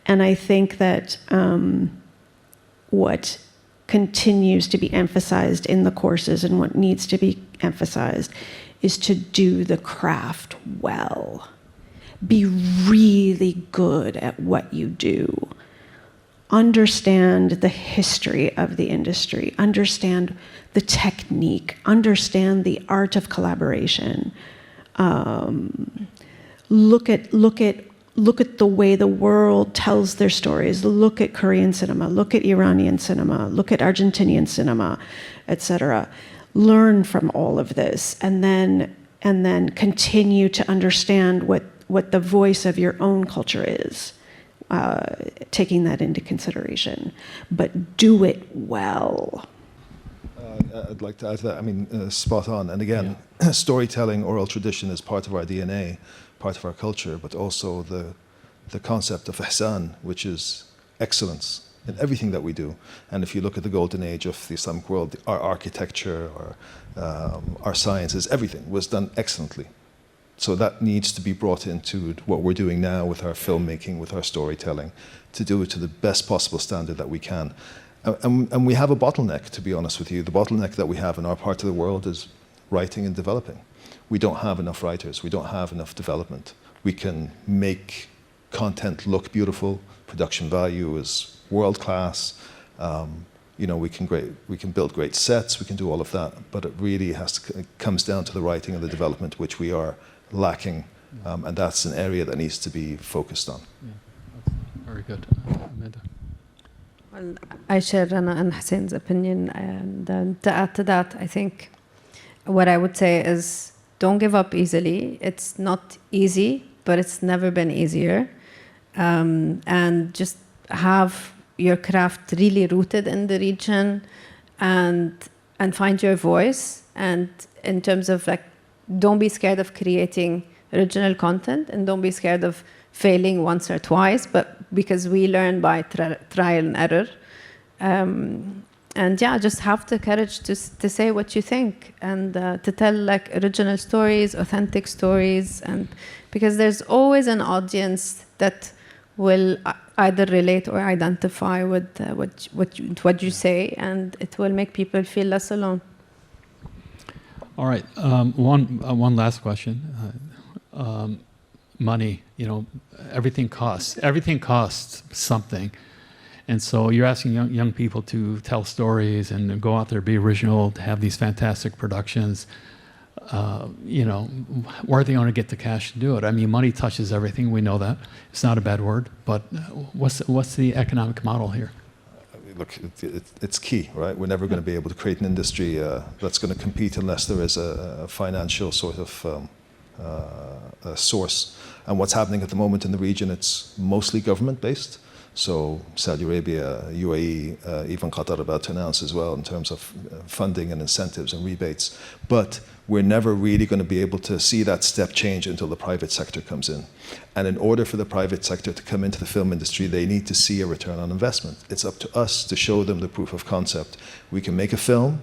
And I think that what continues to be emphasized in the courses and what needs to be emphasized is to do the craft well. Be really good at what you do. Understand the history of the industry, understand the technique, understand the art of collaboration. Look at the way the world tells their stories. Look at Korean cinema, look at Iranian cinema, look at Argentinian cinema, etc. Learn from all of this, and then continue to understand what the voice of your own culture is, taking that into consideration. But do it well. I'd like to add to that. I mean, spot on. And again, storytelling, oral tradition is part of our DNA, part of our culture, but also the concept of ihsan, which is excellence in everything that we do. And if you look at the golden age of the Islamic world, our architecture, our sciences, everything was done excellently. So that needs to be brought into what we're doing now with our filmmaking, with our storytelling, to do it to the best possible standard that we can. And we have a bottleneck, to be honest with you. The bottleneck that we have in our part of the world is writing and developing. We don't have enough writers. We don't have enough development. We can make content look beautiful. Production value is world class. You know, we can build great sets. We can do all of that. But it really it comes down to the writing and the development, which we are lacking. And that's an area that needs to be focused on. Yeah, very good. Amanda. Well, I share Rana and Hussein's opinion, and to add to that, I think what I would say is don't give up easily. It's not easy, but it's never been easier. And just have your craft really rooted in the region, and find your voice. And in terms of like, don't be scared of creating original content, and don't be scared of failing once or twice, but because we learn by trial and error. And yeah, just have the courage to say what you think, and to tell like original stories, authentic stories, and because there's always an audience that will either relate or identify with what you say, and it will make people feel less alone. All right, one last question. Money, you know, everything costs something. And so you're asking young people to tell stories and go out there, be original, to have these fantastic productions. You know, where are they going to get the cash to do it? I mean, money touches everything. We know that. It's not a bad word, but what's the economic model here? Look, it's key, right? We're never going to be able to create an industry that's going to compete unless there is a financial sort of a source. And what's happening at the moment in the region, it's mostly government-based. So Saudi Arabia, UAE, even Qatar about to announce as well in terms of funding and incentives and rebates. But we're never really going to be able to see that step change until the private sector comes in. And in order for the private sector to come into the film industry, they need to see a return on investment. It's up to us to show them the proof of concept. We can make a film,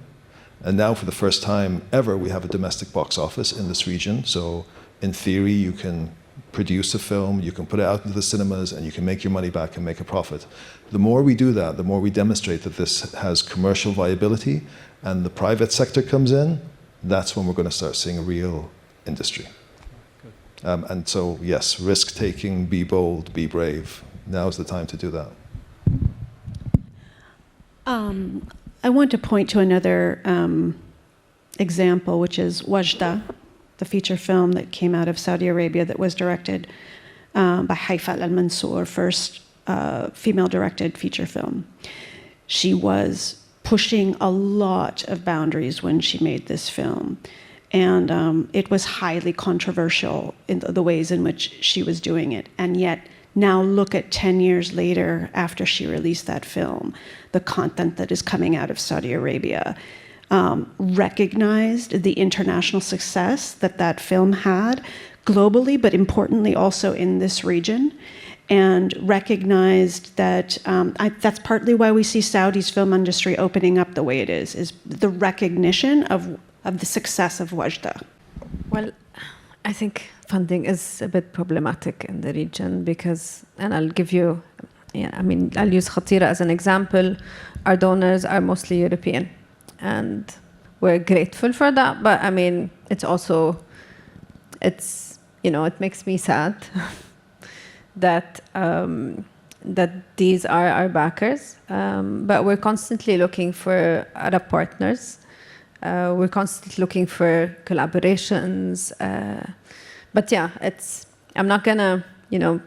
and now for the first time ever, we have a domestic box office in this region. So in theory, you can produce a film, you can put it out into the cinemas, and you can make your money back and make a profit. The more we do that, the more we demonstrate that this has commercial viability, and the private sector comes in, that's when we're going to start seeing a real industry. And so, yes, risk-taking, be bold, be brave. Now's the time to do that. I want to point to another example, which is Wajda, the feature film that came out of Saudi Arabia that was directed by Haifa al-Mansour, first female-directed feature film. She was pushing a lot of boundaries when she made this film. And it was highly controversial in the ways in which she was doing it. And yet, now look at 10 years later, after she released that film, the content that is coming out of Saudi Arabia. Recognized the international success that film had globally, but importantly also in this region, and recognized that that's partly why we see Saudi's film industry opening up the way it is the recognition of the success of Wajda. Well, I think funding is a bit problematic in the region because, and I'll give you, yeah, I mean, I'll use Khatira as an example. Our donors are mostly European, and we're grateful for that. But I mean, it's also, it's, you know, it makes me sad that that these are our backers. But we're constantly looking for Arab partners. We're constantly looking for collaborations. But yeah, I'm not gonna, you know,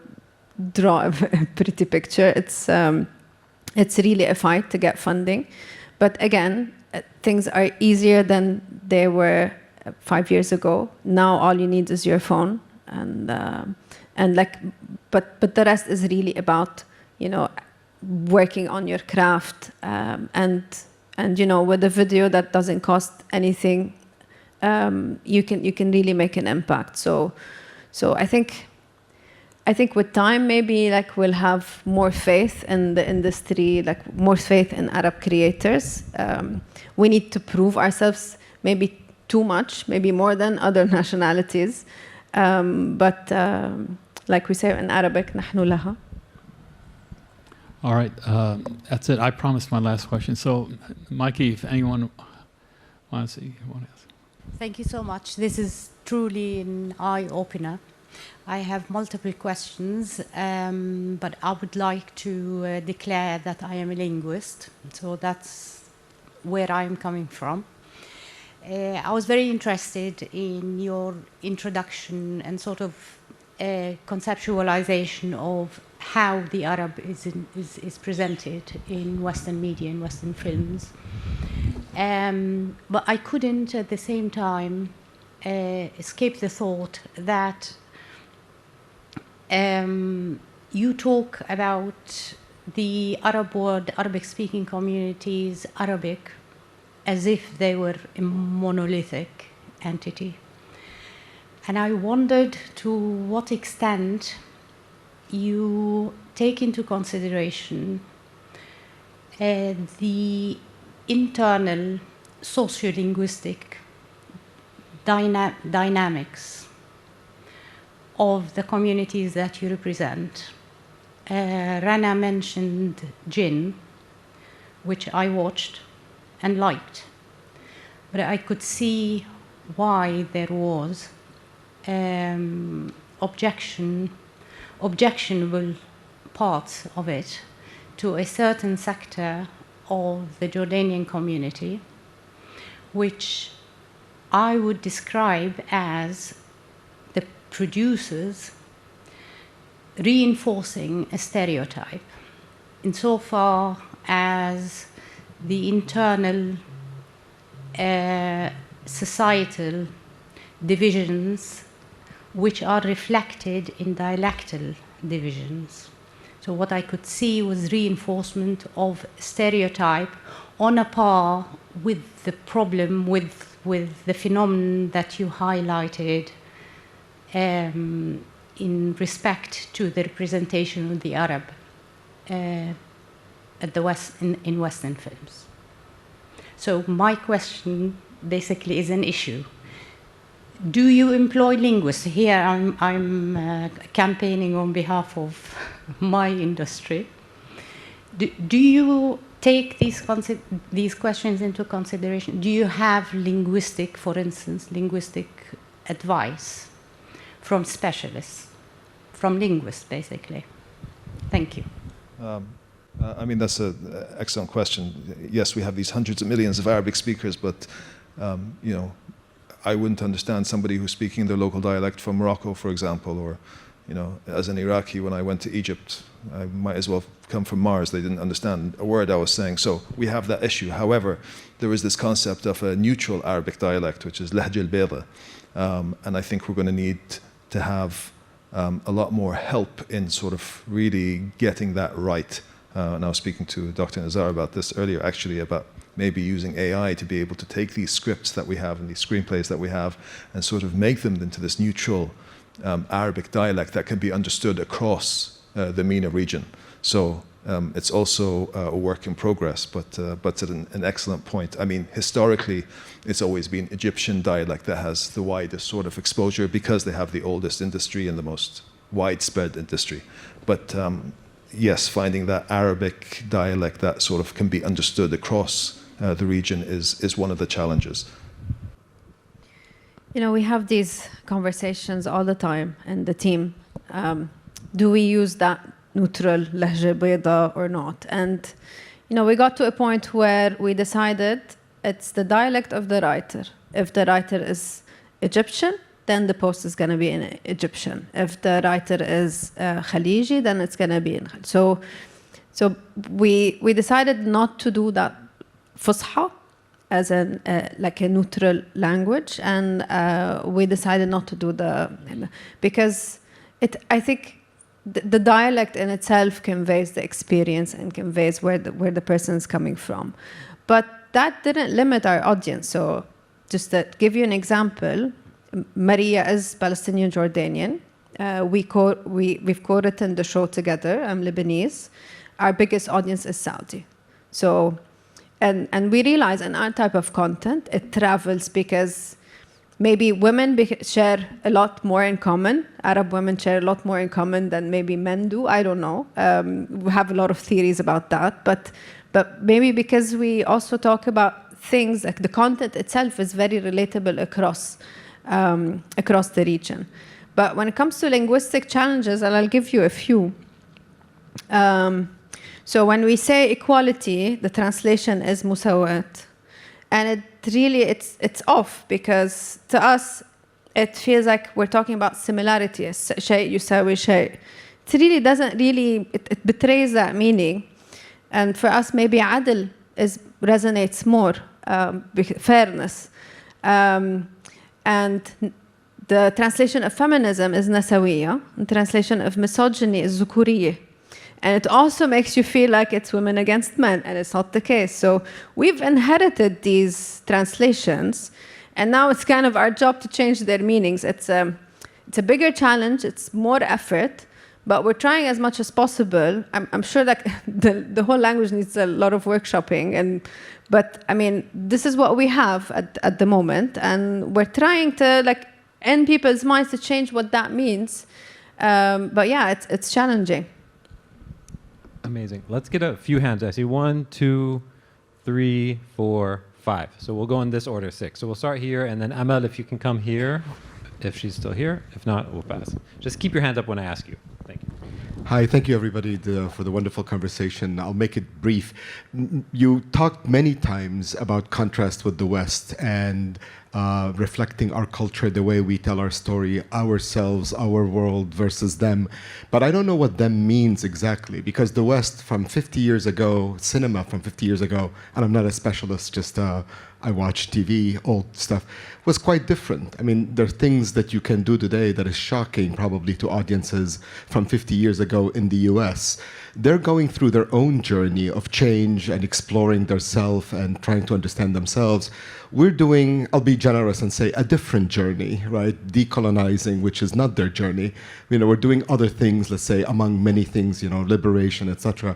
draw a pretty picture. It's really a fight to get funding. But again, things are easier than they were 5 years ago. Now all you need is your phone, and like, but the rest is really about, you know, working on your craft, and you know, with a video that doesn't cost anything, you can really make an impact. So I think with time, maybe like we'll have more faith in the industry, like more faith in Arab creators. We need to prove ourselves maybe too much, maybe more than other nationalities. But like we say in Arabic, نحن لها. All right, that's it. I promised my last question. So, Mikey, if anyone wants to ask. Thank you so much. This is truly an eye-opener. I have multiple questions, but I would like to declare that I am a linguist. So that's where I am coming from. I was very interested in your introduction and sort of conceptualization of how the Arab is presented in Western media, in Western films. But I couldn't at the same time escape the thought that you talk about the Arab world, Arabic-speaking communities, Arabic, as if they were a monolithic entity. And I wondered to what extent you take into consideration the internal sociolinguistic dynamics of the communities that you represent. Rana mentioned Jinn, which I watched and liked, but I could see why there was objectionable parts of it to a certain sector of the Jordanian community, which I would describe as the producers reinforcing a stereotype insofar as the internal societal divisions which are reflected in dialectal divisions. So what I could see was reinforcement of stereotype on a par with the problem, with the phenomenon that you highlighted in respect to the representation of the Arab at the West, in Western films. So my question basically is an issue. Do you employ linguists? Here I'm campaigning on behalf of my industry. Do you take these questions into consideration? Do you have linguistic, for instance, linguistic advice from specialists, from linguists, basically? Thank you. I mean, that's an excellent question. Yes, we have these hundreds of millions of Arabic speakers, but you know, I wouldn't understand somebody who's speaking their local dialect from Morocco, for example, or, you know, as an Iraqi, when I went to Egypt, I might as well come from Mars. They didn't understand a word I was saying. So we have that issue. However, there is this concept of a neutral Arabic dialect, which is Lahj al-Bayda. And I think we're going to need to have a lot more help in sort of really getting that right. And I was speaking to Dr. Nazar about this earlier, actually, about maybe using AI to be able to take these scripts that we have and these screenplays that we have and sort of make them into this neutral Arabic dialect that can be understood across the MENA region. So it's also a work in progress, but it's an excellent point. I mean, historically, it's always been Egyptian dialect that has the widest sort of exposure because they have the oldest industry and the most widespread industry. But yes, finding that Arabic dialect that sort of can be understood across the region is one of the challenges. You know, we have these conversations all the time in the team. Do we use that neutral lahja bayda or not? And, you know, we got to a point where we decided it's the dialect of the writer. If the writer is Egyptian, then the post is going to be in Egyptian. If the writer is Khaliji, then it's going to be in Khaliji. So we decided not to do that Fusha as like a neutral language, and we decided not to do because I think the dialect in itself conveys the experience and conveys where the person is coming from. But that didn't limit our audience. So just to give you an example, Maria is Palestinian Jordanian. We've co-written the show together. I'm Lebanese. Our biggest audience is Saudi. So, and we realize in our type of content, it travels because maybe women share a lot more in common. Arab women share a lot more in common than maybe men do. I don't know. We have a lot of theories about that. But maybe because we also talk about things, like the content itself is very relatable across the region. But when it comes to linguistic challenges, and I'll give you a few. So when we say equality, the translation is musawat. And it's off, because to us, it feels like we're talking about similarity. Shay yusawi shay. It really doesn't it betrays that meaning. And for us, maybe adl resonates more, fairness. And the translation of feminism is nasawiya. The translation of misogyny is zukuriya. And it also makes you feel like it's women against men, and it's not the case. So we've inherited these translations, and now it's kind of our job to change their meanings. It's a bigger challenge, it's more effort, but we're trying as much as possible. I'm sure that the whole language needs a lot of workshopping, but I mean, this is what we have at the moment, and we're trying to in people's minds to change what that means. But yeah, it's challenging. Amazing. Let's get a few hands. I see 1, 2, 3, 4, 5. So we'll go in this order, 6. So we'll start here, and then Amal, if you can come here, if she's still here. If not, we'll pass. Just keep your hands up when I ask you. Thank you. Hi, thank you everybody for the wonderful conversation. I'll make it brief. You talked many times about contrast with the West and reflecting our culture, the way we tell our story, ourselves, our world versus them. But I don't know what them means exactly, because the West from 50 years ago, cinema from 50 years ago, and I'm not a specialist, just I watch TV, old stuff, was quite different. I mean, there are things that you can do today that is shocking probably to audiences from 50 years ago in the US. They're going through their own journey of change and exploring their self and trying to understand themselves. We're doing, I'll be generous and say, a different journey, right? Decolonizing, which is not their journey. You know, we're doing other things, let's say, among many things, you know, liberation, etc.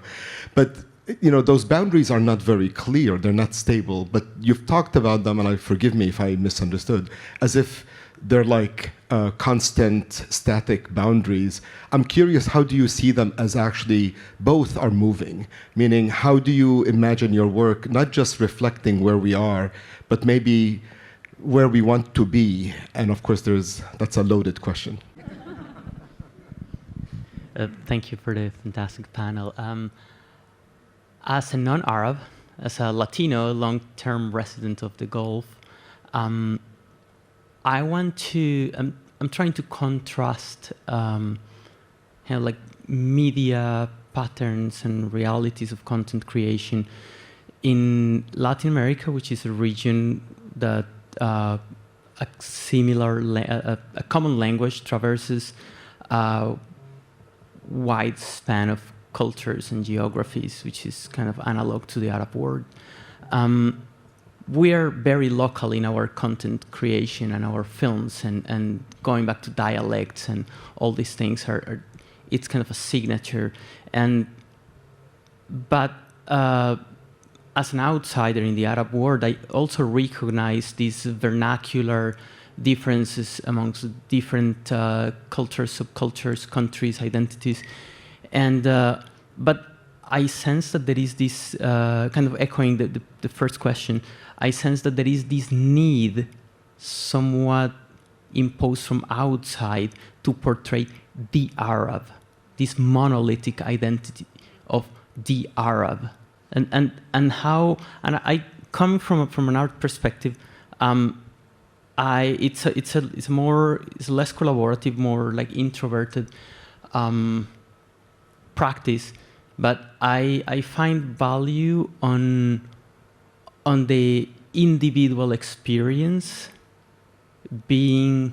But you know, those boundaries are not very clear. They're not stable. But you've talked about them, and forgive me if I misunderstood, as if they're like constant, static boundaries. I'm curious, how do you see them as actually both are moving? Meaning, how do you imagine your work not just reflecting where we are, but maybe where we want to be? And of course, that's a loaded question. Thank you for the fantastic panel. As a non-Arab, as a Latino, long-term resident of the Gulf, I'm trying to contrast like media patterns and realities of content creation in Latin America, which is a region that a common language traverses a wide span of cultures and geographies, which is kind of analog to the Arab world. We are very local in our content creation and our films, and going back to dialects and all these things it's kind of a signature. But as an outsider in the Arab world, I also recognize these vernacular differences amongst different cultures, subcultures, countries, identities. And but I sense that there is this, kind of echoing the first question, I sense that there is this need, somewhat imposed from outside, to portray the Arab, this monolithic identity of the Arab. And how, and I, coming from an art perspective, it's less collaborative, more like introverted practice, but I find value on the individual experience being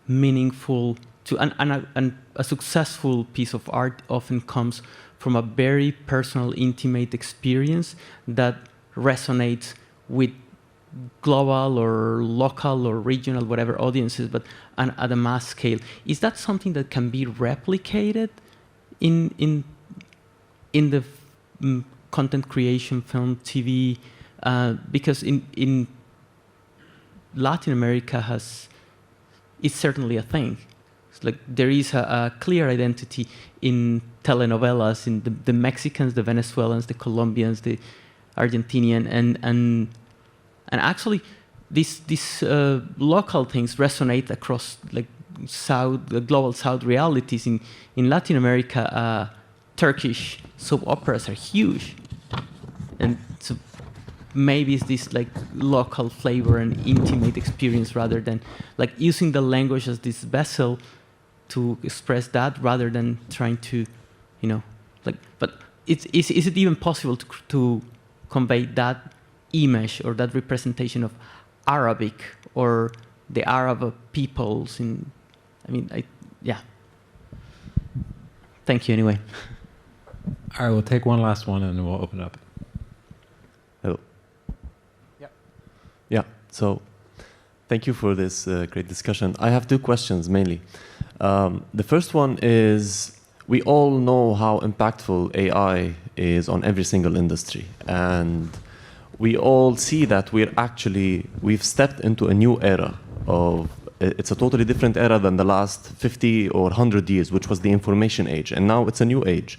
meaningful to, and a successful piece of art often comes from a very personal, intimate experience that resonates with global or local or regional, whatever audiences, but at a mass scale. Is that something that can be replicated in the content creation, film, TV? Because in Latin America it's certainly a thing. It's like there is a clear identity in telenovelas, in the Mexicans, the Venezuelans, the Colombians, the Argentinian, and actually these local things resonate across like global South realities. In Latin America, Turkish soap operas are huge, and so maybe it's this like local flavor and intimate experience rather than like using the language as this vessel to express that, rather than trying to, like. But is it even possible to convey that image or that representation of Arabic or the Arab peoples? Yeah. Thank you anyway. All right, we'll take one last one and then we'll open it up. Hello. Yeah, so thank you for this great discussion. I have two questions mainly. The first one is, we all know how impactful AI is on every single industry. And we all see that we've stepped into a new era it's a totally different era than the last 50 or 100 years, which was the information age. And now it's a new age.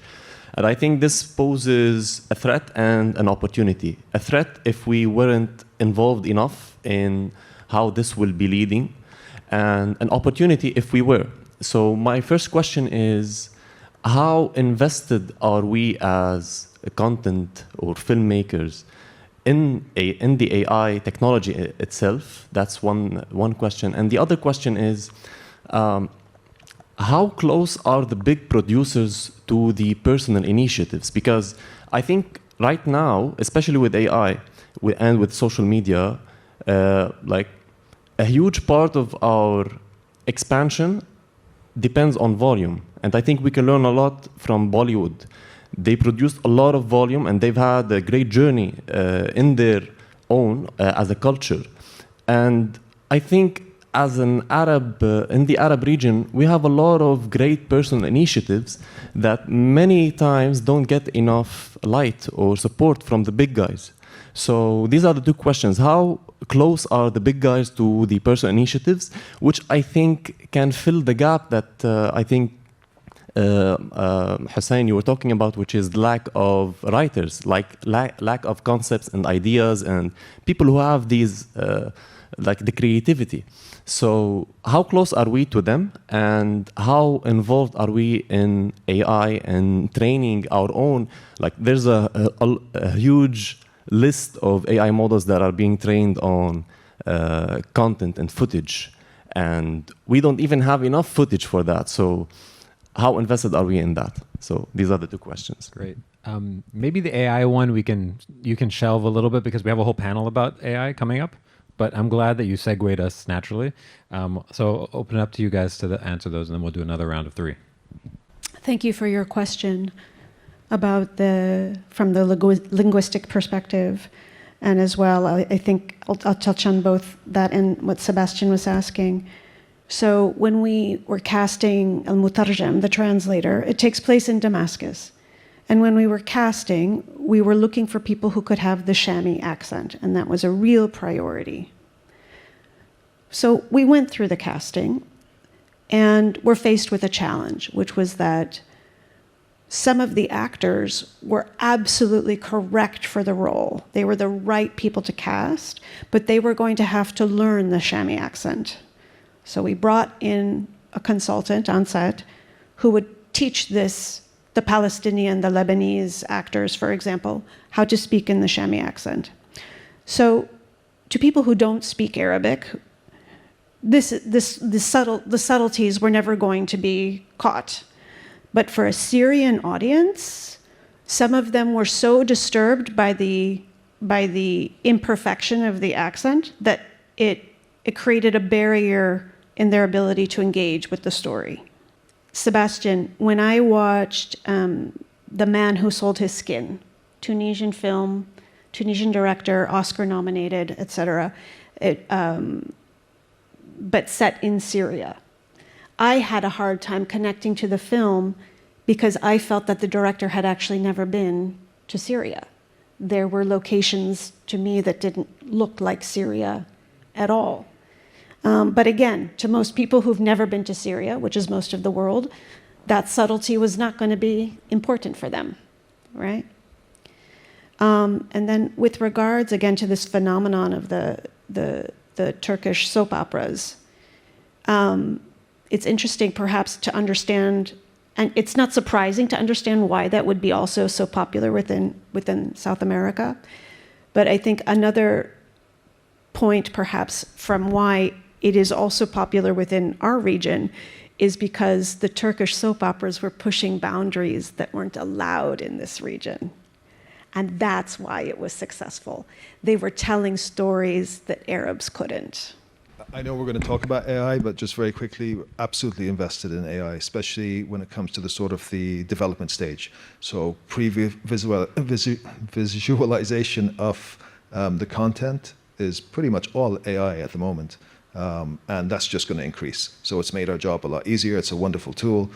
And I think this poses a threat and an opportunity. A threat if we weren't involved enough in how this will be leading, and an opportunity if we were. So my first question is, how invested are we as content or filmmakers in the AI technology itself? That's one question. And the other question is, how close are the big producers to the personal initiatives? Because I think right now, especially with AI and with social media, like a huge part of our expansion depends on volume. And I think we can learn a lot from Bollywood. They produced a lot of volume and they've had a great journey in their own as a culture. And I think as an Arab, in the Arab region, we have a lot of great personal initiatives that many times don't get enough light or support from the big guys. So these are the two questions. How close are the big guys to the personal initiatives, which I think can fill the gap that I think Hussein, you were talking about, which is lack of writers, lack of concepts and ideas and people who have these, like the creativity. So how close are we to them, and how involved are we in AI and training our own? Like there's a huge list of AI models that are being trained on content and footage, and we don't even have enough footage for that. So how invested are we in that? So these are the two questions. Great. Maybe the AI one you can shelve a little bit, because we have a whole panel about AI coming up. But I'm glad that you segued us naturally. So I'll open it up to you guys to answer those, and then we'll do another round of 3. Thank you for your question about from the linguistic perspective, and as well, I think I'll touch on both that and what Sebastian was asking. So when we were casting al-Mutarjam, the translator, it takes place in Damascus. And when we were casting, we were looking for people who could have the Shami accent, and that was a real priority. So we went through the casting, and were faced with a challenge, which was that some of the actors were absolutely correct for the role. They were the right people to cast, but they were going to have to learn the Shami accent. So we brought in a consultant on set who would teach the Palestinian, the Lebanese actors, for example, how to speak in the Shami accent. So to people who don't speak Arabic, the subtleties were never going to be caught. But for a Syrian audience, some of them were so disturbed by the imperfection of the accent that it created a barrier in their ability to engage with the story. Sebastian, when I watched The Man Who Sold His Skin, Tunisian film, Tunisian director, Oscar nominated, etc., but set in Syria, I had a hard time connecting to the film because I felt that the director had actually never been to Syria. There were locations to me that didn't look like Syria at all. But again, to most people who've never been to Syria, which is most of the world, that subtlety was not going to be important for them, right? And then with regards, again, to this phenomenon of the Turkish soap operas, it's interesting perhaps to understand, and it's not surprising to understand why that would be also so popular within South America. But I think another point perhaps from why it is also popular within our region is because the Turkish soap operas were pushing boundaries that weren't allowed in this region. And that's why it was successful. They were telling stories that Arabs couldn't. I know we're going to talk about AI, but just very quickly, absolutely invested in AI, especially when it comes to the sort of the development stage. So visualization of the content is pretty much all AI at the moment. And that's just going to increase. So it's made our job a lot easier. It's a wonderful tool.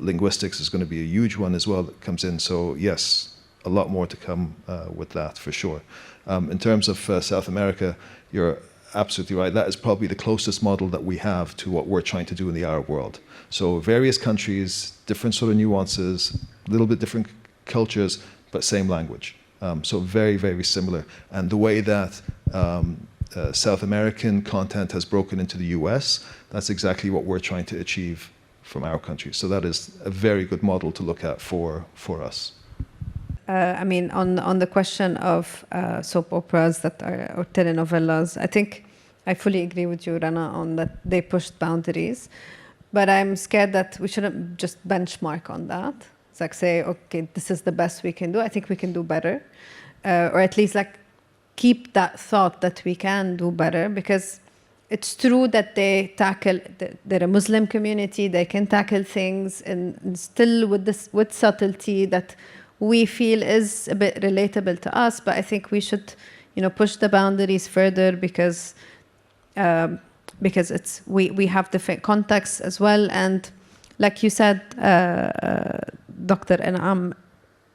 Linguistics is going to be a huge one as well that comes in. So yes, a lot more to come with that for sure. In terms of South America, you're absolutely right. That is probably the closest model that we have to what we're trying to do in the Arab world. So various countries, different sort of nuances, a little bit different cultures, but same language. So very, very similar. And the way that South American content has broken into the US, that's exactly what we're trying to achieve from our country. So that is a very good model to look at for us. I mean, on the question of soap operas that are, or telenovelas, I think I fully agree with you, Rana, on that they pushed boundaries. But I'm scared that we shouldn't just benchmark on that. It's like say, okay, this is the best we can do. I think we can do better. Or at least like keep that thought that we can do better, because it's true that they tackle, they're a Muslim community, they can tackle things and still with subtlety that we feel is a bit relatable to us, but I think we should, push the boundaries further because it's we have different contexts as well, and like you said, Dr. Anam,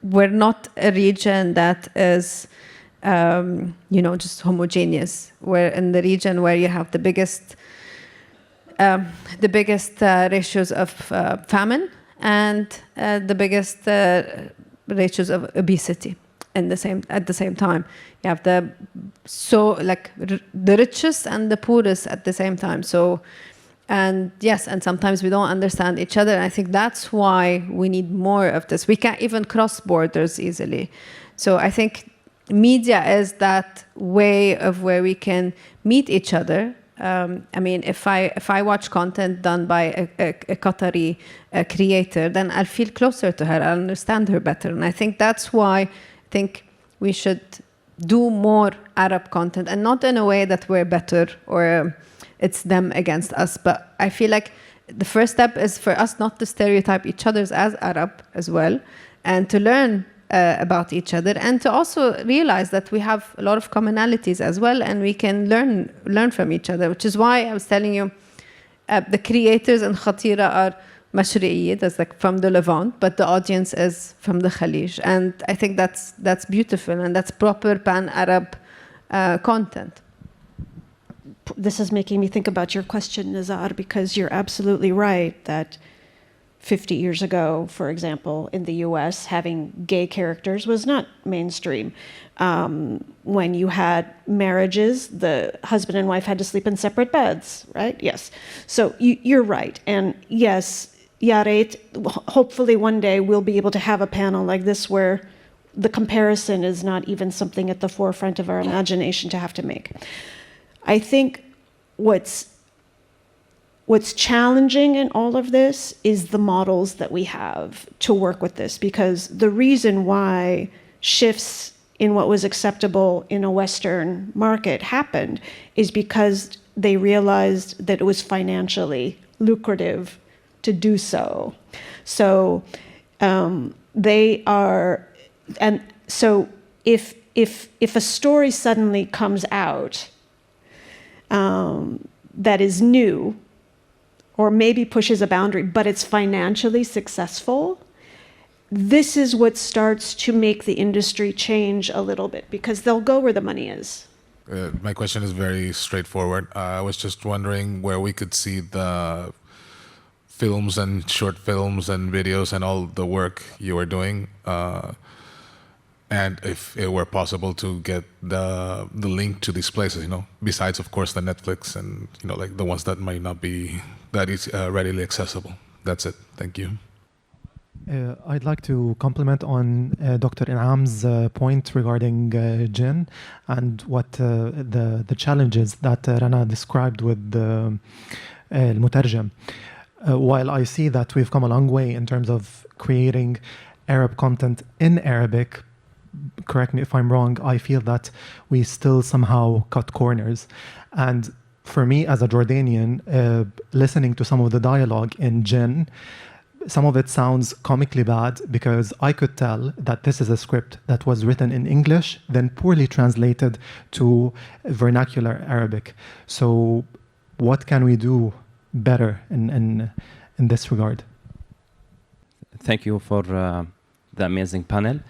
we're not a region that is, just homogeneous. We're in the region where you have the biggest ratios of famine and the biggest ratios of obesity at the same time. You have the richest and the poorest at the same time. So, and yes, and sometimes we don't understand each other. And I think that's why we need more of this. We can't even cross borders easily. So I think media is that way of where we can meet each other. I mean, if I watch content done by a Qatari creator, then I'll feel closer to her. I'll understand her better. And I think that's why I think we should do more Arab content, and not in a way that we're better or it's them against us. But I feel like the first step is for us not to stereotype each other as Arab as well, and to learn about each other, and to also realize that we have a lot of commonalities as well, and we can learn from each other, which is why I was telling you the creators in Khatira are Mashri'iyya, that's like from the Levant, but the audience is from the Khalij, and I think that's beautiful, and that's proper pan-Arab content. This is making me think about your question, Nizar, because you're absolutely right that 50 years ago, for example, in the US, having gay characters was not mainstream. When you had marriages, the husband and wife had to sleep in separate beds, right? Yes. So you're right. And yes, Ya Reit, hopefully one day we'll be able to have a panel like this where the comparison is not even something at the forefront of our imagination to have to make. I think what's challenging in all of this is the models that we have to work with this, because the reason why shifts in what was acceptable in a Western market happened is because they realized that it was financially lucrative to do so. So they are, and so if a story suddenly comes out that is new, or maybe pushes a boundary, but it's financially successful, this is what starts to make the industry change a little bit, because they'll go where the money is. My question is very straightforward. I was just wondering where we could see the films and short films and videos and all the work you are doing, and if it were possible to get the link to these places, you know, besides of course the Netflix and, you know, like the ones that might not be that is readily accessible. That's it. Thank you. I'd like to comment on Dr. Inam's point regarding Jinn and what the challenges that Rana described with the Al-Mutarjam. While I see that we've come a long way in terms of creating Arab content in Arabic, correct me if I'm wrong, I feel that we still somehow cut corners. And for me as a Jordanian, listening to some of the dialogue in Jinn, some of it sounds comically bad because I could tell that this is a script that was written in English, then poorly translated to vernacular Arabic. So what can we do better in this regard? Thank you for the amazing panel.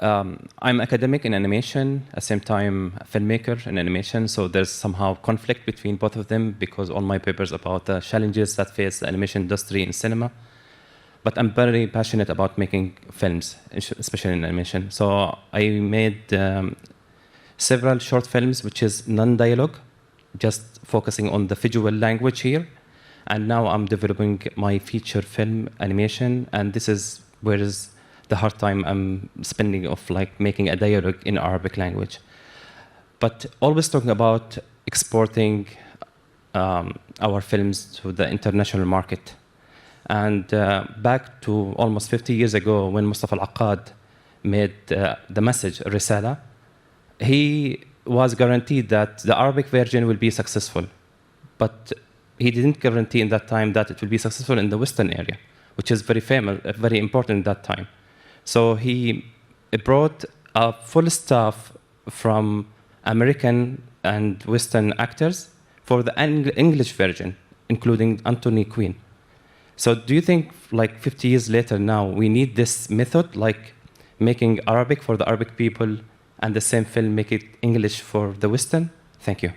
I'm academic in animation, at the same time a filmmaker in animation, so there's somehow conflict between both of them because all my papers about the challenges that face the animation industry in cinema. But I'm very passionate about making films, especially in animation. So I made several short films, which is non-dialogue, just focusing on the visual language here. And now I'm developing my feature film animation, and this is where is the hard time I'm spending of like making a dialogue in Arabic language. But always talking about exporting our films to the international market. And back to almost 50 years ago, when Mustafa Al-Aqad made the message, Risala, he was guaranteed that the Arabic version will be successful. But he didn't guarantee in that time that it will be successful in the Western area, which is very famous, very important at that time. So he brought a full staff from American and Western actors for the English version, including Anthony Quinn. So do you think, like 50 years later now, we need this method, like making Arabic for the Arabic people and the same film make it English for the Western? Thank you.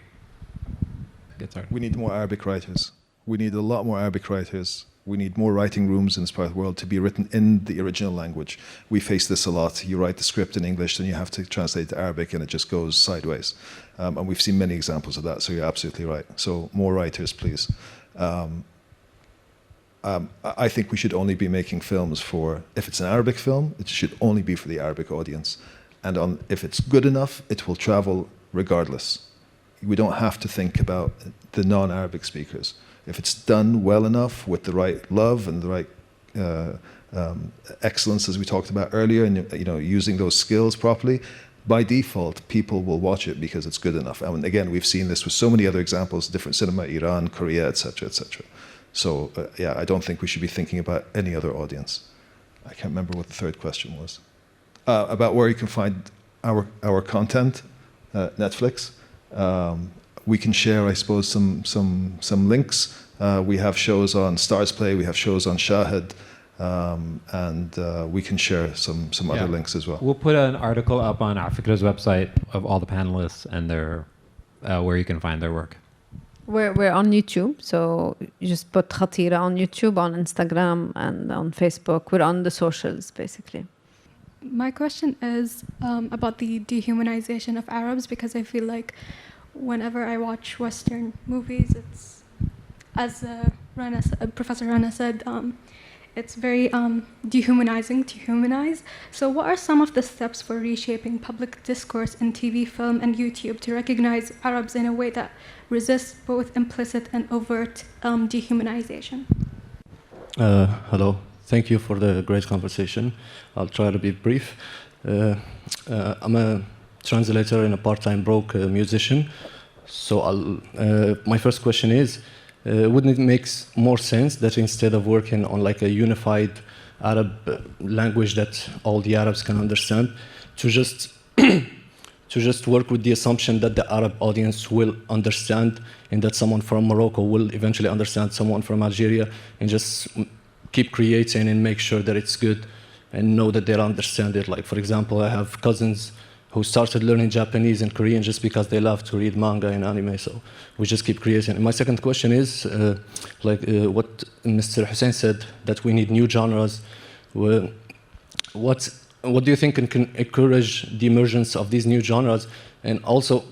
We need more Arabic writers. We need a lot more Arabic writers. We need more writing rooms in this part of the world to be written in the original language. We face this a lot. You write the script in English, then you have to translate to Arabic, and it just goes sideways. And we've seen many examples of that, so you're absolutely right. So more writers, please. I think we should only be making films for, if it's an Arabic film, it should only be for the Arabic audience. And if it's good enough, it will travel regardless. We don't have to think about the non-Arabic speakers. If it's done well enough with the right love and the right excellence, as we talked about earlier, and using those skills properly, by default, people will watch it because it's good enough. And again, we've seen this with so many other examples, different cinema, Iran, Korea, etc., etc. So yeah, I don't think we should be thinking about any other audience. I can't remember what the third question was. About where you can find our content, Netflix. We can share, I suppose, some links. We have shows on Stars Play, we have shows on Shahid, and we can share some other links as well. We'll put an article up on Afikra's website of all the panelists and their where you can find their work. We're on YouTube, so you just put Khatira on YouTube, on Instagram, and on Facebook. We're on the socials, basically. My question is about the dehumanization of Arabs, because I feel like whenever I watch Western movies, it's, as Professor Rana said, it's very dehumanizing to humanize. So what are some of the steps for reshaping public discourse in TV, film, and YouTube to recognize Arabs in a way that resists both implicit and overt dehumanization? Hello. Thank you for the great conversation. I'll try to be brief. I'm a translator and a part-time broke musician. So my first question is, wouldn't it make more sense that instead of working on like a unified Arab language that all the Arabs can understand, to just work with the assumption that the Arab audience will understand, and that someone from Morocco will eventually understand someone from Algeria, and just keep creating and make sure that it's good and know that they'll understand it. Like, for example, I have cousins who started learning Japanese and Korean just because they love to read manga and anime, so we just keep creating. And my second question is, what Mr. Hussein said, that we need new genres. What do you think can encourage the emergence of these new genres? And also,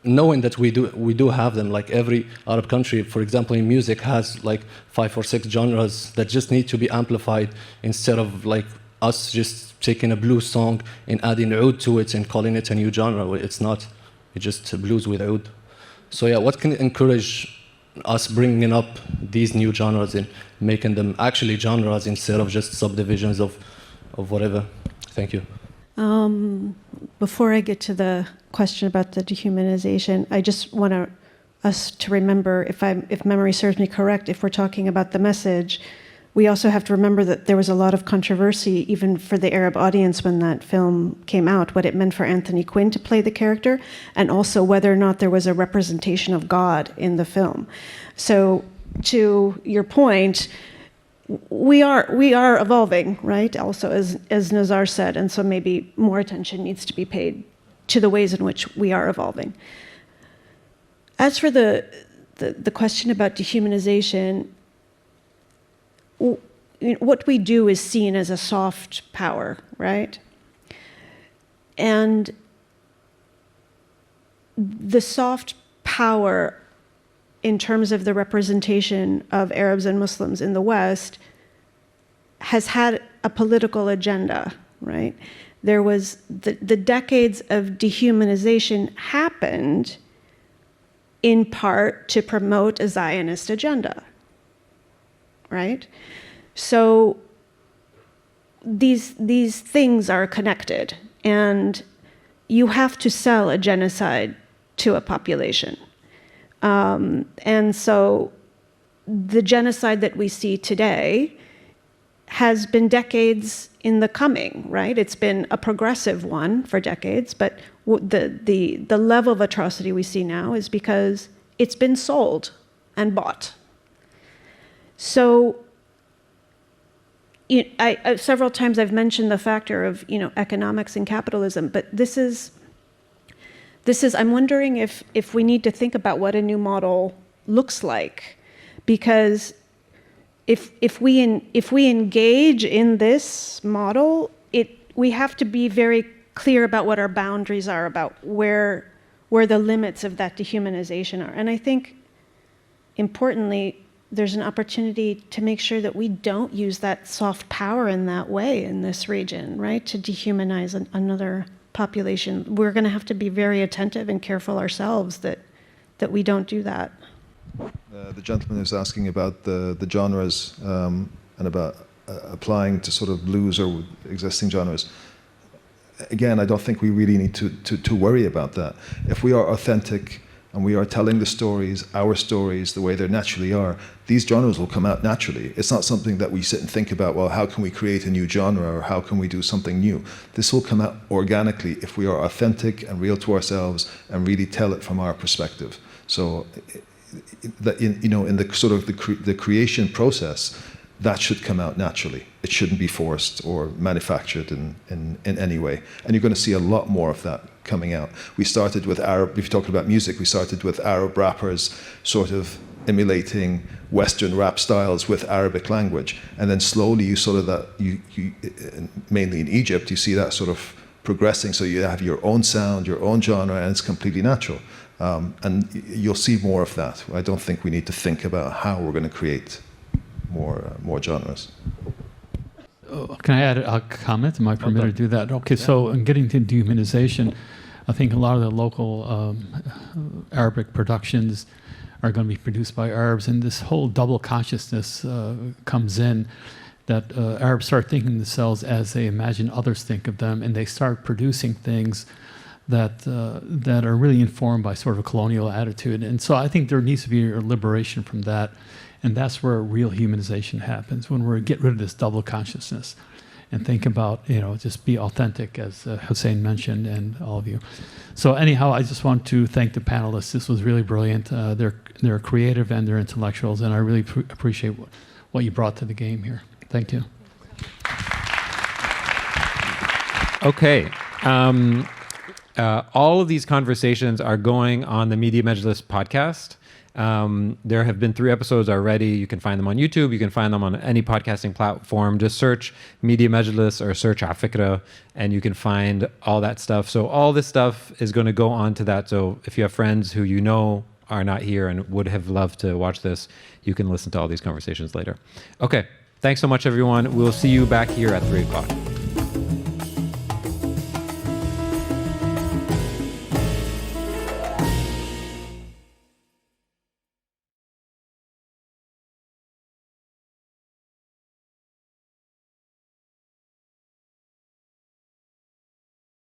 knowing that we do have them, like every Arab country, for example, in music has like 5 or 6 genres that just need to be amplified, instead of like us just taking a blues song and adding oud to it and calling it a new genre. It's not, it's just blues with oud. So yeah, what can encourage us bringing up these new genres and making them actually genres instead of just subdivisions of whatever? Thank you. Before I get to the question about the dehumanization, I just want us to remember, if memory serves me correct, if we're talking about the message, we also have to remember that there was a lot of controversy, even for the Arab audience when that film came out, what it meant for Anthony Quinn to play the character, and also whether or not there was a representation of God in the film. So to your point, we are evolving, right? Also, as Nazar said, and so maybe more attention needs to be paid to the ways in which we are evolving. As for the question about dehumanization, what we do is seen as a soft power, right? And the soft power in terms of the representation of Arabs and Muslims in the West has had a political agenda, right? There was the decades of dehumanization happened in part to promote a Zionist agenda, right? So these things are connected, and you have to sell a genocide to a population. And so the genocide that we see today has been decades in the coming, right? It's been a progressive one for decades, but the level of atrocity we see now is because it's been sold and bought. So several times I've mentioned the factor of economics and capitalism, but this is I'm wondering if we need to think about what a new model looks like, because if we engage in this model, we have to be very clear about what our boundaries are, about where the limits of that dehumanization are. And I think, importantly, there's an opportunity to make sure that we don't use that soft power in that way in this region, right? To dehumanize another population. We're going to have to be very attentive and careful ourselves that we don't do that. The gentleman who's asking about the genres and about applying to sort of blues or existing genres. Again, I don't think we really need to worry about that. If we are authentic and we are telling the stories, our stories, the way they naturally are, these genres will come out naturally. It's not something that we sit and think about, well, how can we create a new genre or how can we do something new? This will come out organically if we are authentic and real to ourselves and really tell it from our perspective. So, in the sort of the creation process, that should come out naturally. It shouldn't be forced or manufactured in any way. And you're going to see a lot more of that coming out. We started with Arab, if you're talking about music, we started with Arab rappers sort of emulating Western rap styles with Arabic language. And then slowly you sort of that, mainly in Egypt, you see that sort of progressing. So you have your own sound, your own genre, and it's completely natural. And you'll see more of that. I don't think we need to think about how we're going to create more genres. Can I add a comment? Am I permitted to do that? Okay, so in getting to dehumanization, I think a lot of the local Arabic productions are going to be produced by Arabs, and this whole double consciousness comes in, that Arabs start thinking of themselves as they imagine others think of them, and they start producing things that are really informed by sort of a colonial attitude. And so I think there needs to be a liberation from that, and that's where real humanization happens, when we get rid of this double consciousness and think about, just be authentic, as Hussein mentioned, and all of you. So anyhow, I just want to thank the panelists. This was really brilliant. They're creative and they're intellectuals, and I really appreciate what you brought to the game here. Thank you. Okay. All of these conversations are going on the Media Majlis podcast. There have been 3 episodes already. You can find them on YouTube. You can find them on any podcasting platform. Just search Media Majlis or search afikra, and you can find all that stuff. So all this stuff is going to go on to that. So if you have friends who you know are not here and would have loved to watch this, you can listen to all these conversations later. Okay. Thanks so much, everyone. We'll see you back here at 3 o'clock.